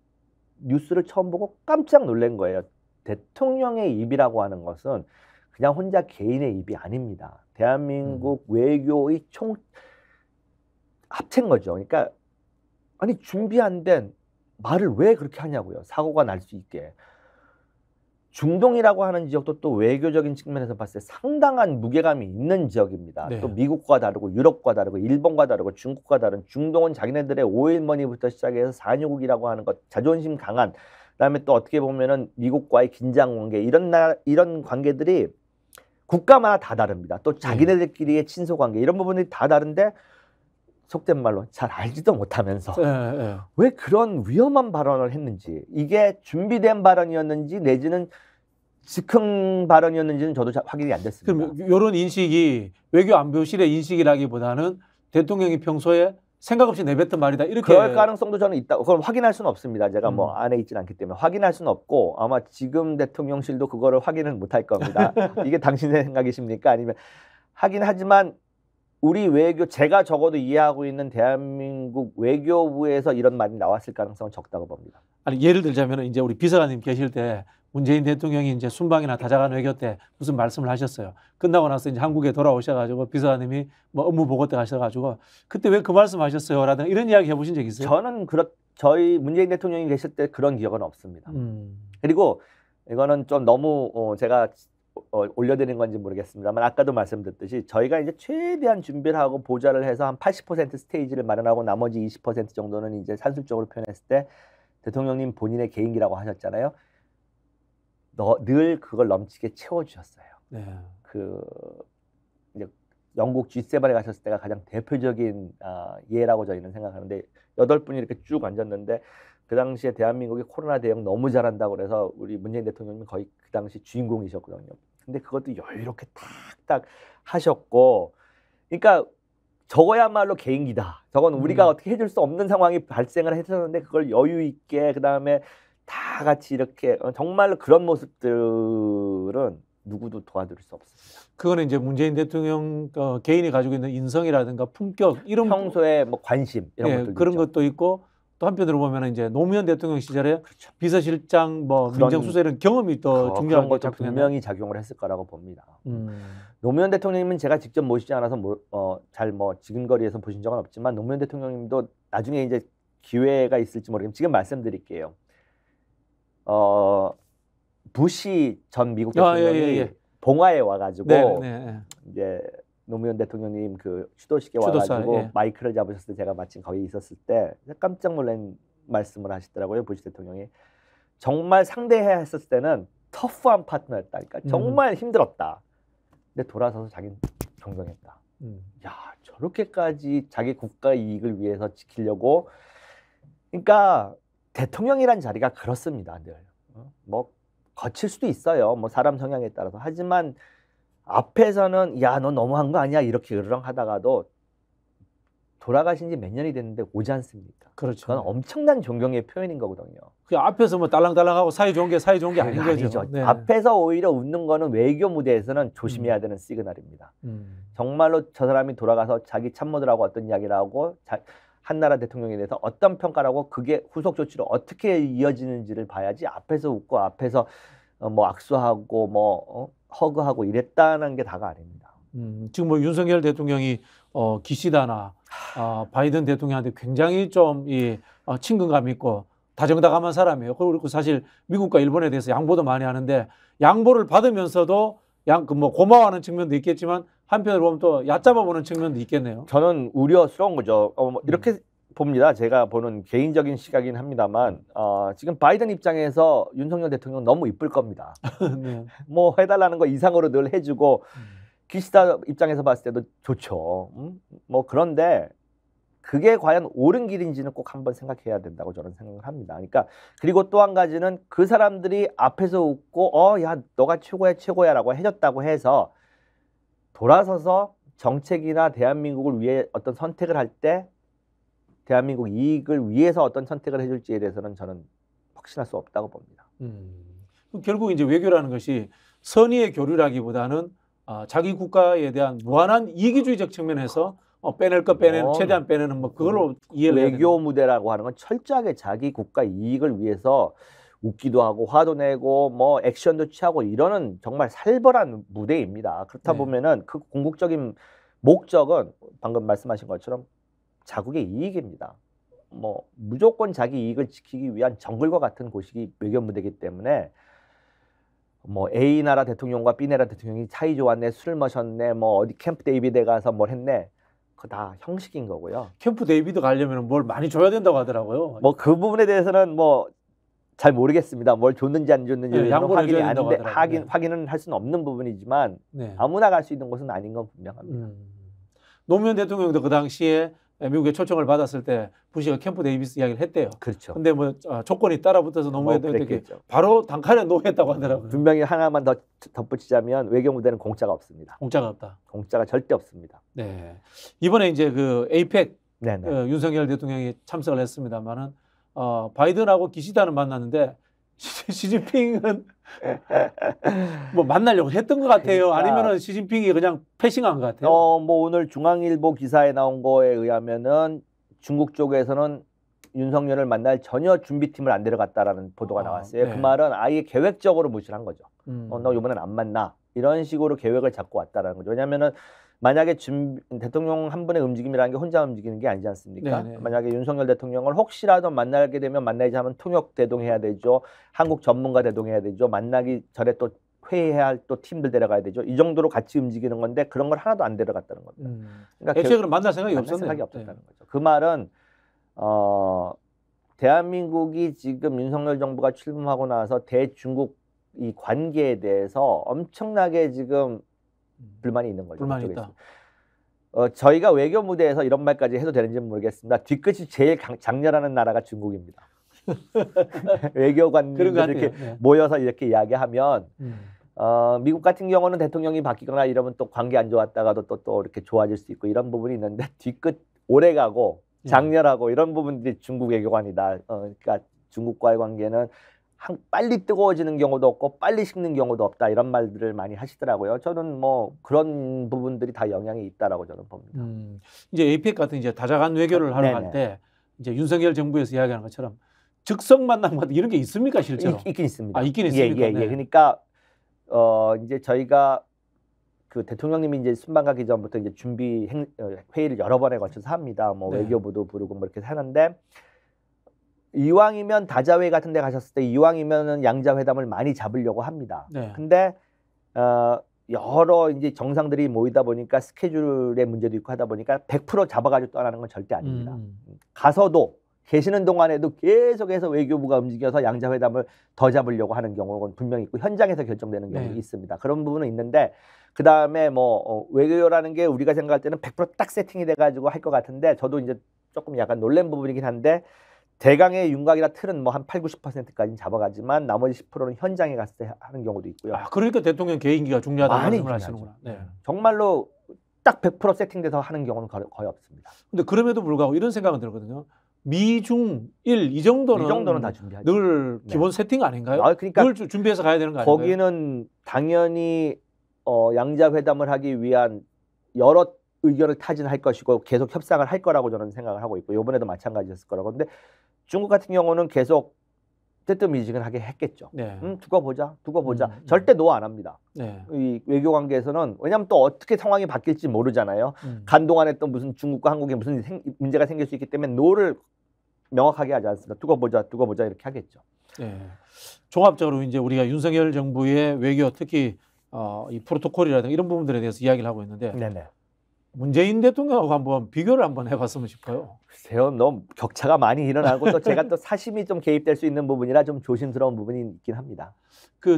뉴스를 처음 보고 깜짝 놀란 거예요. 대통령의 입이라고 하는 것은 그냥 혼자 개인의 입이 아닙니다. 대한민국 외교의 총 합친 거죠. 그러니까 아니 준비 안 된 말을 왜 그렇게 하냐고요. 사고가 날 수 있게. 중동이라고 하는 지역도 또 외교적인 측면에서 봤을 때 상당한 무게감이 있는 지역입니다. 또 미국과 다르고 유럽과 다르고 일본과 다르고 중국과 다른 중동은 자기네들의 오일머니부터 시작해서 산유국이라고 하는 것, 자존심 강한 그다음에 또 어떻게 보면은 미국과의 긴장 관계 이런 관계들이 국가마다 다 다릅니다. 또 자기네들끼리의 친소 관계 이런 부분이 다 다른데 속된 말로 잘 알지도 못하면서 왜 그런 위험한 발언을 했는지 이게 준비된 발언이었는지 내지는 즉흥 발언이었는지는 저도 확인이 안 됐습니다. 그럼 이런 인식이 외교안보실의 인식이라기보다는 대통령이 평소에 생각 없이 내뱉은 말이다 이렇게 그럴 가능성도 저는 있다. 그걸 확인할 수는 없습니다. 제가 뭐 안에 있지는 않기 때문에 확인할 수는 없고 아마 지금 대통령실도 그거를 확인을 못할 겁니다. 이게 당신의 생각이십니까? 아니면 하긴 하지만 우리 외교 제가 적어도 이해하고 있는 대한민국 외교부에서 이런 말이 나왔을 가능성은 적다고 봅니다. 아니 예를 들자면 이제 우리 비서관님 계실 때 문재인 대통령이 이제 순방이나 다자간 외교 때 무슨 말씀을 하셨어요. 끝나고 나서 이제 한국에 돌아오셔가지고 비서관님이 뭐 업무 보고 때 가셔가지고 그때 왜 그 말씀하셨어요? 라든가 이런 이야기 해보신 적 있어요? 저는 저희 문재인 대통령이 계실 때 그런 기억은 없습니다. 그리고 이거는 좀 너무 제가 올려드린 건지 모르겠습니다만 아까도 말씀드렸듯이 저희가 이제 최대한 준비를 하고 보좌를 해서 한 80% 스테이지를 마련하고 나머지 20% 정도는 이제 산술적으로 표현했을 때 대통령님 본인의 개인기라고 하셨잖아요. 늘 그걸 넘치게 채워주셨어요. 이제 영국 G7에 가셨을 때가 가장 대표적인 예라고 저희는 생각하는데 8분이 이렇게 쭉 앉았는데 그 당시에 대한민국이 코로나 대응 너무 잘한다고 그래서 우리 문재인 대통령님이 거의 그 당시 주인공이셨거든요. 근데 그것도 여유롭게 탁탁 하셨고 그러니까 저거야말로 개인기다. 저건 우리가 어떻게 해줄 수 없는 상황이 발생을 했었는데 그걸 여유 있게 그다음에 다 같이 이렇게 정말로 그런 모습들은 누구도 도와드릴 수 없습니다. 그거는 이제 문재인 대통령 개인이 가지고 있는 인성이라든가 품격 이런 평소에 뭐 관심 이런 것들도 그런 있죠. 것도 있고 또 한편으로 보면 이제 노무현 대통령 시절에 비서실장 뭐 민정수석 이런 경험이 또 중요한 것도 분명히 작용을 했을 거라고 봅니다. 노무현 대통령님은 제가 직접 모시지 않아서 잘 지근거리에서 보신 적은 없지만 노무현 대통령님도 나중에 이제 기회가 있을지 모르겠지만 지금 말씀드릴게요. 부시 전 미국 대통령이 봉화에 와가지고 네. 이제 노무현 대통령님 그 추도식에 와가지고 예. 마이크를 잡으셨을 때 제가 마침 거기 있었을 때 깜짝 놀란 말씀을 하시더라고요. 부시 대통령이. 정말 상대해야 했을 때는 터프한 파트너였다니까. 정말 힘들었다. 근데 돌아서서 자기는 존경했다. 야, 저렇게까지 자기 국가 이익을 위해서 지키려고. 그러니까 대통령이란 자리가 그렇습니다. 늘. 뭐 거칠 수도 있어요. 뭐 사람 성향에 따라서. 하지만 앞에서는 야, 너 너무한 거 아니야? 이렇게 으르렁하다가도 돌아가신 지 몇 년이 됐는데 오지 않습니까? 그렇죠. 그건 엄청난 존경의 표현인 거거든요. 그 앞에서 뭐 딸랑딸랑하고 사이 좋은 게 아닌 거죠. 네. 앞에서 오히려 웃는 거는 외교 무대에서는 조심해야 되는 시그널입니다. 정말로 저 사람이 돌아가서 자기 참모들하고 어떤 이야기를 하고 한나라 대통령에 대해서 어떤 평가를 하고 그게 후속 조치로 어떻게 이어지는지를 봐야지 앞에서 웃고 앞에서 뭐 악수하고 뭐 허그하고 이랬다는 게 다가 아닙니다. 지금 뭐 윤석열 대통령이 기시다나 바이든 대통령한테 굉장히 좀 친근감 있고 다정다감한 사람이에요. 그리고 사실 미국과 일본에 대해서 양보도 많이 하는데 양보를 받으면서도 뭐 고마워하는 측면도 있겠지만 한편으로 보면 또 얕잡아 보는 측면도 있겠네요. 저는 우려스러운 거죠. 이렇게 봅니다. 제가 보는 개인적인 시각이긴 합니다만 지금 바이든 입장에서 윤석열 대통령 너무 이쁠 겁니다. 네. 뭐 해달라는 거 이상으로 늘 해주고 기시다 입장에서 봤을 때도 좋죠. 뭐 그런데 그게 과연 옳은 길인지는 꼭 한번 생각해야 된다고 저는 생각을 합니다. 그러니까 그리고 또 한 가지는 그 사람들이 앞에서 웃고 야 너가 최고야 최고야라고 해줬다고 해서 돌아서서 정책이나 대한민국을 위해 어떤 선택을 할 때 대한민국 이익을 위해서 어떤 선택을 해줄지에 대해서는 저는 확신할 수 없다고 봅니다. 결국 이제 외교라는 것이 선의의 교류라기보다는 자기 국가에 대한 무한한 이기주의적 측면에서 빼낼 거 빼내는 최대한 빼내는 뭐 그걸로 이해를 해야 외교 무대라고 하는 건 철저하게 자기 국가 이익을 위해서 웃기도 하고 화도 내고 뭐 액션도 취하고 이러는 정말 살벌한 무대입니다. 그렇다 보면은 그 궁극적인 목적은 방금 말씀하신 것처럼 자국의 이익입니다. 뭐 무조건 자기 이익을 지키기 위한 정글과 같은 곳이 외교 무대이기 때문에 뭐 A 나라 대통령과 B 나라 대통령이 사이 좋았네, 술 마셨네, 뭐 어디 캠프 데이비드에 가서 뭘 했네. 그거 다 형식인 거고요. 캠프 데이비드 가려면 뭘 많이 줘야 된다고 하더라고요. 뭐 그 부분에 대해서는 뭐 잘 모르겠습니다. 뭘 줬는지 안 줬는지 확인이 안 돼, 확인은 할 수는 없는 부분이지만 아무나 갈 수 있는 곳은 아닌 건 분명합니다. 노무현 대통령도 그 당시에 미국에 초청을 받았을 때 부시가 캠프 데이비스 이야기를 했대요. 그렇죠. 근데 뭐 조건이 따라붙어서 노무현 대통령이 바로 단칼에 노했다고 하더라고요. 분명히 하나만 더 덧붙이자면 외교 무대는 공짜가 없습니다. 공짜가 없다. 공짜가 절대 없습니다. 네. 이번에 이제 그 에이펙 윤석열 대통령이 참석을 했습니다만은 바이든하고 기시다는 만났는데 시진핑은 뭐 만나려고 했던 것 같아요. 그러니까, 아니면은 시진핑이 그냥 패싱한 것 같아요. 뭐 오늘 중앙일보 기사에 나온 거에 의하면은 중국 쪽에서는 윤석열을 만날 전혀 준비팀을 안 데려갔다라는 보도가 나왔어요. 그 말은 아예 계획적으로 무시한 거죠. 너 이번엔 안 만나. 이런 식으로 계획을 잡고 왔다라는 거죠. 왜냐하면은 만약에 대통령 한 분의 움직임이라는 게 혼자 움직이는 게 아니지 않습니까? 만약에 윤석열 대통령을 혹시라도 만나게 되면 만나야지 하면 통역 대동해야 되죠. 한국 전문가 대동해야 되죠. 만나기 전에 또 회의해야 할 또 팀들 데려가야 되죠. 이 정도로 같이 움직이는 건데 그런 걸 하나도 안 데려갔다는 겁니다. 그러니까 애초에 그럼 만날 생각이 없었다는 거죠. 그 말은 대한민국이 지금 윤석열 정부가 출범하고 나서 대중국 이 관계에 대해서 엄청나게 지금 불만이 있는 거죠. 불만이 있다. 저희가 외교 무대에서 이런 말까지 해도 되는지는 모르겠습니다. 뒤끝이 제일 장렬하는 나라가 중국입니다. 외교관들이 이렇게 모여서 이렇게 이야기하면 미국 같은 경우는 대통령이 바뀌거나 이러면 또 관계 안 좋았다가도 또 이렇게 좋아질 수 있고 이런 부분이 있는데 뒤끝 오래가고 장렬하고 이런 부분들이 중국 외교관이다. 그러니까 중국과의 관계는 빨리 뜨거워지는 경우도 없고 빨리 식는 경우도 없다 이런 말들을 많이 하시더라고요. 저는 뭐 그런 부분들이 다 영향이 있다라고 저는 봅니다. 이제 에이펙 같은 이제 다자간 외교를 하러 갈 때 이제 윤석열 정부에서 이야기하는 것처럼 즉석 만남 같은 이런 게 있습니까 실제로? 있긴 있습니다. 있긴 있습니까? 예. 그러니까 이제 저희가 그 대통령님이 이제 순방 가기 전부터 이제 준비 회의를 여러 번에 걸쳐서 합니다. 뭐 외교부도 부르고 뭐 이렇게 하는데. 이왕이면 다자회 같은 데 가셨을 때 이왕이면은 양자회담을 많이 잡으려고 합니다. 근데 여러 이제 정상들이 모이다 보니까 스케줄의 문제도 있고 하다 보니까 100% 잡아가지고 떠나는 건 절대 아닙니다. 가서도 계시는 동안에도 계속해서 외교부가 움직여서 양자회담을 더 잡으려고 하는 경우는 분명히 있고 현장에서 결정되는 경우도 있습니다. 그런 부분은 있는데 그 다음에 뭐 외교라는 게 우리가 생각할 때는 100% 딱 세팅이 돼가지고 할 것 같은데 저도 이제 조금 약간 놀란 부분이긴 한데 대강의 윤곽이나 틀은 뭐 한 8, 90%까지는 잡아가지만 나머지 10%는 현장에 갔을 때 하는 경우도 있고요. 아, 그러니까 대통령 개인기가 중요하다는 말씀을 하시는구나. 네. 정말로 딱 100% 세팅돼서 하는 경우는 거의 없습니다. 근데 그럼에도 불구하고 이런 생각은 들거든요. 미중 일 이 정도는 다 준비하죠. 늘 기본 세팅 아닌가요? 그러니까 그걸 준비해서 가야 되는 거 아닌가요? 거기는 당연히 양자회담을 하기 위한 여러 의견을 타진할 것이고 계속 협상을 할 거라고 저는 생각을 하고 있고 이번에도 마찬가지였을 거라고. 근데 중국 같은 경우는 계속 뜨뜻미지근하게 했겠죠. 두고 보자. 절대 노 안 합니다. 이 외교 관계에서는 왜냐하면 또 어떻게 상황이 바뀔지 모르잖아요. 간동안에 또 무슨 중국과 한국에 무슨 문제가 생길 수 있기 때문에 노를 명확하게 하지 않습니다. 두고 보자 이렇게 하겠죠. 종합적으로 이제 우리가 윤석열 정부의 외교 특히 이 프로토콜이라든가 이런 부분들에 대해서 이야기를 하고 있는데 문재인 대통령하고 한번 비교를 한번 해봤으면 싶어요. 글쎄요, 너무 격차가 많이 일어나고 또 제가 또 사심이 좀 개입될 수 있는 부분이라 좀 조심스러운 부분이 있긴 합니다.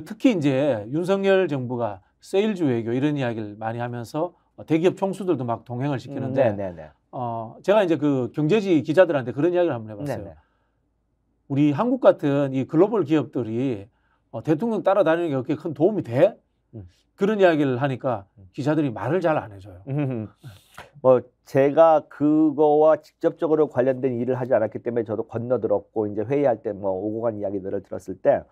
특히 이제 윤석열 정부가 세일즈 외교 이런 이야기를 많이 하면서 대기업 총수들도 막 동행을 시키는데 제가 이제 그 경제지 기자들한테 그런 이야기를 한번 해봤어요. 우리 한국 같은 이 글로벌 기업들이 대통령 따라다니는 게 그렇게 큰 도움이 돼? 그런 이야기를 하니까 기자들이 말을 잘 안 해줘요. 뭐 제가 그거와 직접적으로 관련된 일을 하지 않았기 때문에 저도 건너들었고 이제 회의할 때 뭐 오고 간 이야기들을 들었을 때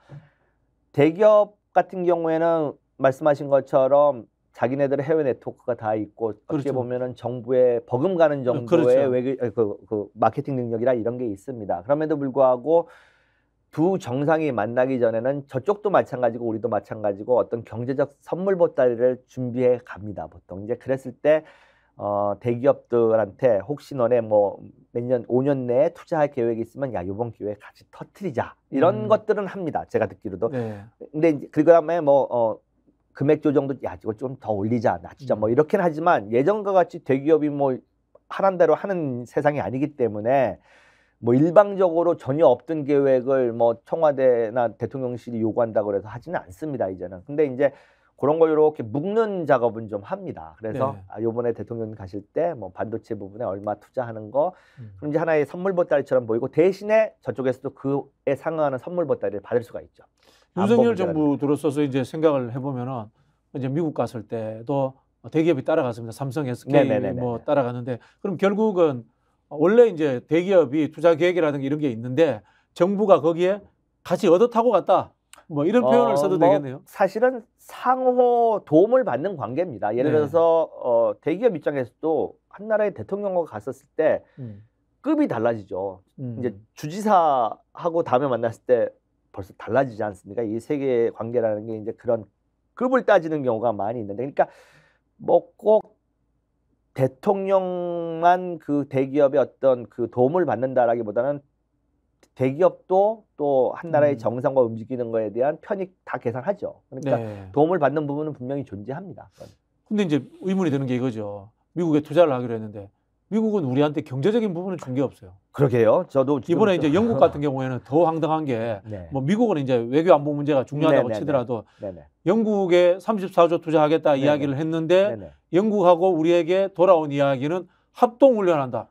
대기업 같은 경우에는 말씀하신 것처럼 자기네들의 해외 네트워크가 다 있고 어떻게 보면은 정부에 버금가는 정도의 외교 그 마케팅 능력이라 이런 게 있습니다. 그럼에도 불구하고 두 정상이 만나기 전에는 저쪽도 마찬가지고 우리도 마찬가지고 어떤 경제적 선물 보따리를 준비해 갑니다. 보통 이제 그랬을 때 대기업들한테 혹시 너네 뭐 몇 년, 5년 내에 투자할 계획이 있으면 야 이번 기회에 같이 터트리자 이런 것들은 합니다. 제가 듣기로도. 근데 그 다음에 뭐 금액 조정도 야 이거 좀 더 올리자, 낮추자 뭐 이렇게는 하지만 예전과 같이 대기업이 뭐 하란 대로 하는 세상이 아니기 때문에. 뭐 일방적으로 전혀 없던 계획을 뭐 청와대나 대통령실이 요구한다고 해서 하지는 않습니다 이제는. 근데 이제 그런 걸 이렇게 묶는 작업은 좀 합니다. 그래서 이번에 대통령 가실 때 뭐 반도체 부분에 얼마 투자하는 거 그럼 이제 하나의 선물 보따리처럼 보이고 대신에 저쪽에서도 그에 상응하는 선물 보따리를 받을 수가 있죠. 윤석열 정부 들어서서 이제 생각을 해보면은 이제 미국 갔을 때도 대기업이 따라갔습니다. 삼성, SK 뭐 따라갔는데 그럼 결국은 원래 이제 대기업이 투자 계획이라든가 이런 게 있는데 정부가 거기에 같이 얻어 타고 갔다. 뭐 이런 표현을 써도 되겠네요. 사실은 상호 도움을 받는 관계입니다. 예를 들어서 대기업 입장에서도 한 나라의 대통령과 갔었을 때 급이 달라지죠. 이제 주지사하고 다음에 만났을 때 벌써 달라지지 않습니까? 이 세계 관계라는 게 이제 그런 급을 따지는 경우가 많이 있는데, 그러니까 뭐 꼭 대통령만 그 대기업의 어떤 그 도움을 받는다라기보다는 대기업도 또 한 나라의 정상과 움직이는 거에 대한 편익 다 계산하죠. 그러니까 도움을 받는 부분은 분명히 존재합니다. 근데 이제 의문이 드는 게 이거죠. 미국에 투자를 하기로 했는데 미국은 우리한테 경제적인 부분은 준 게 없어요. 그러게요. 저도 이번에 이제 영국 같은 경우에는 더 황당한 게 뭐 미국은 이제 외교 안보 문제가 중요하다고 치더라도 영국에 34조 투자하겠다 이야기를 했는데 영국하고 우리에게 돌아온 이야기는 합동훈련한다.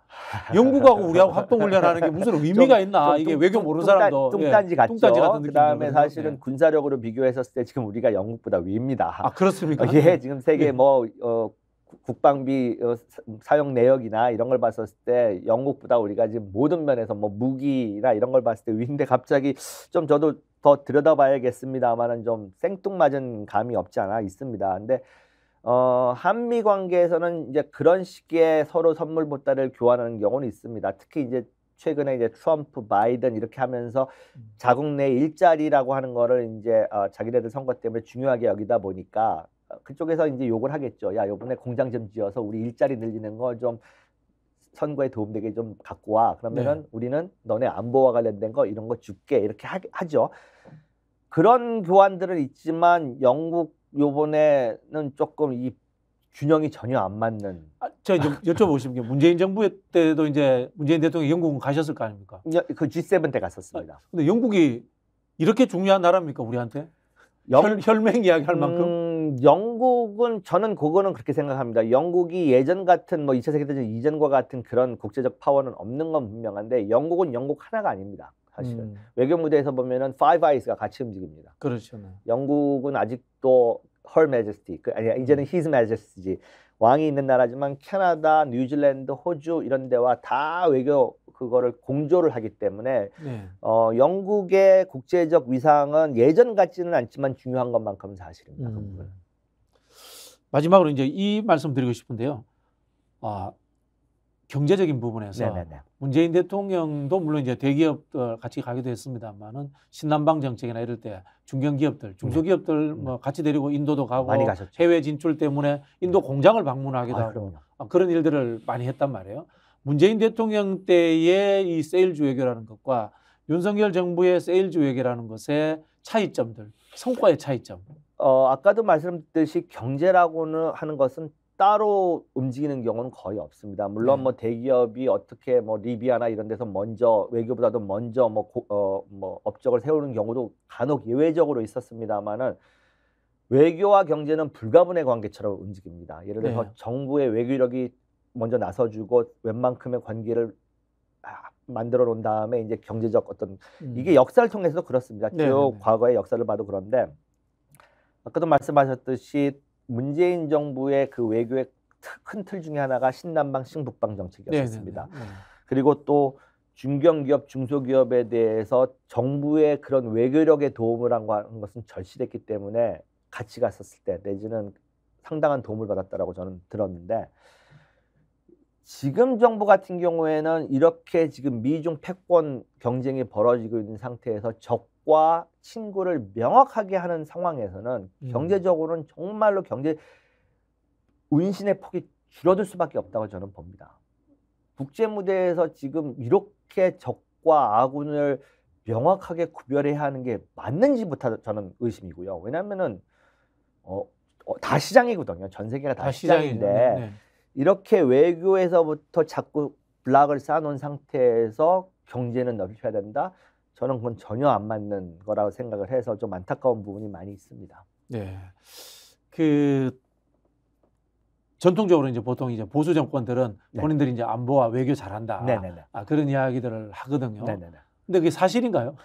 영국하고 우리하고 합동훈련하는 게 무슨 의미가 있나. 이게 외교 모르는 사람도. 뚱딴지 같죠. 뚱딴지 같은 느낌이 그다음에 사실은 군사력으로 비교했었을 때 지금 우리가 영국보다 위입니다. 아, 그렇습니까? 예, 지금 세계 뭐 국방비 사용 내역이나 이런 걸 봤었을 때 영국보다 우리가 지금 모든 면에서 뭐 무기나 이런 걸 봤을 때 위인데 갑자기 좀 저도 더 들여다봐야겠습니다만은 좀 생뚱맞은 감이 없지 않아 있습니다. 근데 한미 관계에서는 이제 그런 식의 서로 선물 보따리를 교환하는 경우는 있습니다. 특히 이제 최근에 이제 트럼프, 바이든 이렇게 하면서 자국 내 일자리라고 하는 거를 이제 자기네들 선거 때문에 중요하게 여기다 보니까 그쪽에서 이제 욕을 하겠죠. 야, 이번에 공장 좀 지어서 우리 일자리 늘리는 거 좀 선거에 도움되게 좀 갖고 와. 그러면은 우리는 너네 안보와 관련된 거 이런 거 줄게. 이렇게 하죠. 그런 교환들은 있지만 영국 요번에는 조금 이 균형이 전혀 안 맞는. 제가 좀 여쭤보고 게 문재인 정부 때도 이제 문재인 대통령이 영국은 가셨을 거 아닙니까? 그 G7 때 갔었습니다. 근데 영국이 이렇게 중요한 나라입니까 우리한테? 혈맹 이야기할 만큼? 영국은 저는 그거는 그렇게 생각합니다. 영국이 예전 같은 뭐 2차 세계대전 이전과 같은 그런 국제적 파워는 없는 건 분명한데 영국은 영국 하나가 아닙니다. 사실은 외교 무대에서 보면은 Five Eyes가 같이 움직입니다. 그렇죠. 영국은 아직도 Her Majesty, 아니 이제는 His Majesty지. 왕이 있는 나라지만 캐나다, 뉴질랜드, 호주 이런 데와 다 외교 그거를 공조를 하기 때문에 영국의 국제적 위상은 예전 같지는 않지만 중요한 것만큼은 사실입니다. 마지막으로 이제 이 말씀 드리고 싶은데요. 경제적인 부분에서 문재인 대통령도 물론 이제 대기업들 같이 가기도 했습니다만은 신남방 정책이나 이럴 때 중견기업들, 중소기업들 뭐 같이 데리고 인도도 가고 많이 가셨죠. 해외 진출 때문에 인도 공장을 방문하기도 하고 그런 일들을 많이 했단 말이에요. 문재인 대통령 때의 이 세일즈 외교라는 것과 윤석열 정부의 세일즈 외교라는 것의 차이점들, 성과의 차이점. 아까도 말씀드렸듯이 경제라고는 하는 것은 따로 움직이는 경우는 거의 없습니다. 물론 뭐 대기업이 어떻게 뭐 리비아나 이런 데서 먼저 외교보다도 먼저 뭐 업적을 세우는 경우도 간혹 예외적으로 있었습니다만은 외교와 경제는 불가분의 관계처럼 움직입니다. 예를 들어서 정부의 외교력이 먼저 나서주고 웬만큼의 관계를 만들어 놓은 다음에 이제 경제적 어떤 이게 역사를 통해서도 그렇습니다. 쭉 과거의 역사를 봐도 그런데 아까도 말씀하셨듯이 문재인 정부의 그 외교의 큰 틀 중에 하나가 신남방 신북방 정책이었습니다. 그리고 또 중견기업, 중소기업에 대해서 정부의 그런 외교력에 도움을 한 것은 절실했기 때문에 같이 갔었을 때 내지는 상당한 도움을 받았다라고 저는 들었는데 지금 정부 같은 경우에는 이렇게 지금 미중 패권 경쟁이 벌어지고 있는 상태에서 적과 친구를 명확하게 하는 상황에서는 경제적으로는 정말로 경제 운신의 폭이 줄어들 수밖에 없다고 저는 봅니다. 국제 무대에서 지금 이렇게 적과 아군을 명확하게 구별해야 하는 게 맞는지부터 저는 의심이고요. 왜냐하면은 다 시장이거든요. 전 세계가 다 시장인데 이렇게 외교에서부터 자꾸 블락을 쌓아놓은 상태에서 경제는 넓혀야 된다. 저는 그건 전혀 안 맞는 거라고 생각을 해서 좀 안타까운 부분이 많이 있습니다. 네, 전통적으로 이제 보통 이제 보수 정권들은 본인들이 이제 안보와 외교 잘한다. 그런 이야기들을 하거든요. 근데 그게 사실인가요?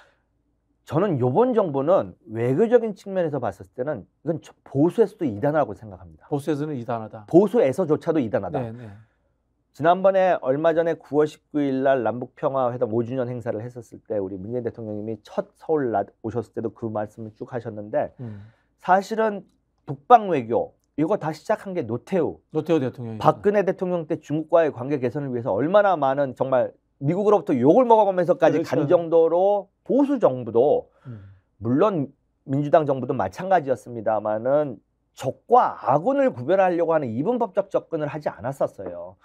저는 이번 정부는 외교적인 측면에서 봤을 때는 이건 보수에서도 이단하다고 생각합니다. 보수에서는 이단하다. 보수에서조차도 이단하다. 지난번에 얼마 전에 9월 19일 날 남북평화회담 5주년 행사를 했었을 때 우리 문재인 대통령님이 첫 서울 오셨을 때도 그 말씀을 쭉 하셨는데 사실은 북방 외교 이거 다 시작한 게 노태우 대통령이 박근혜 대통령 때 중국과의 관계 개선을 위해서 얼마나 많은 정말 미국으로부터 욕을 먹어가면서까지 간 정도로 보수 정부도 물론 민주당 정부도 마찬가지였습니다만은 적과 아군을 구별하려고 하는 이분법적 접근을 하지 않았었어요.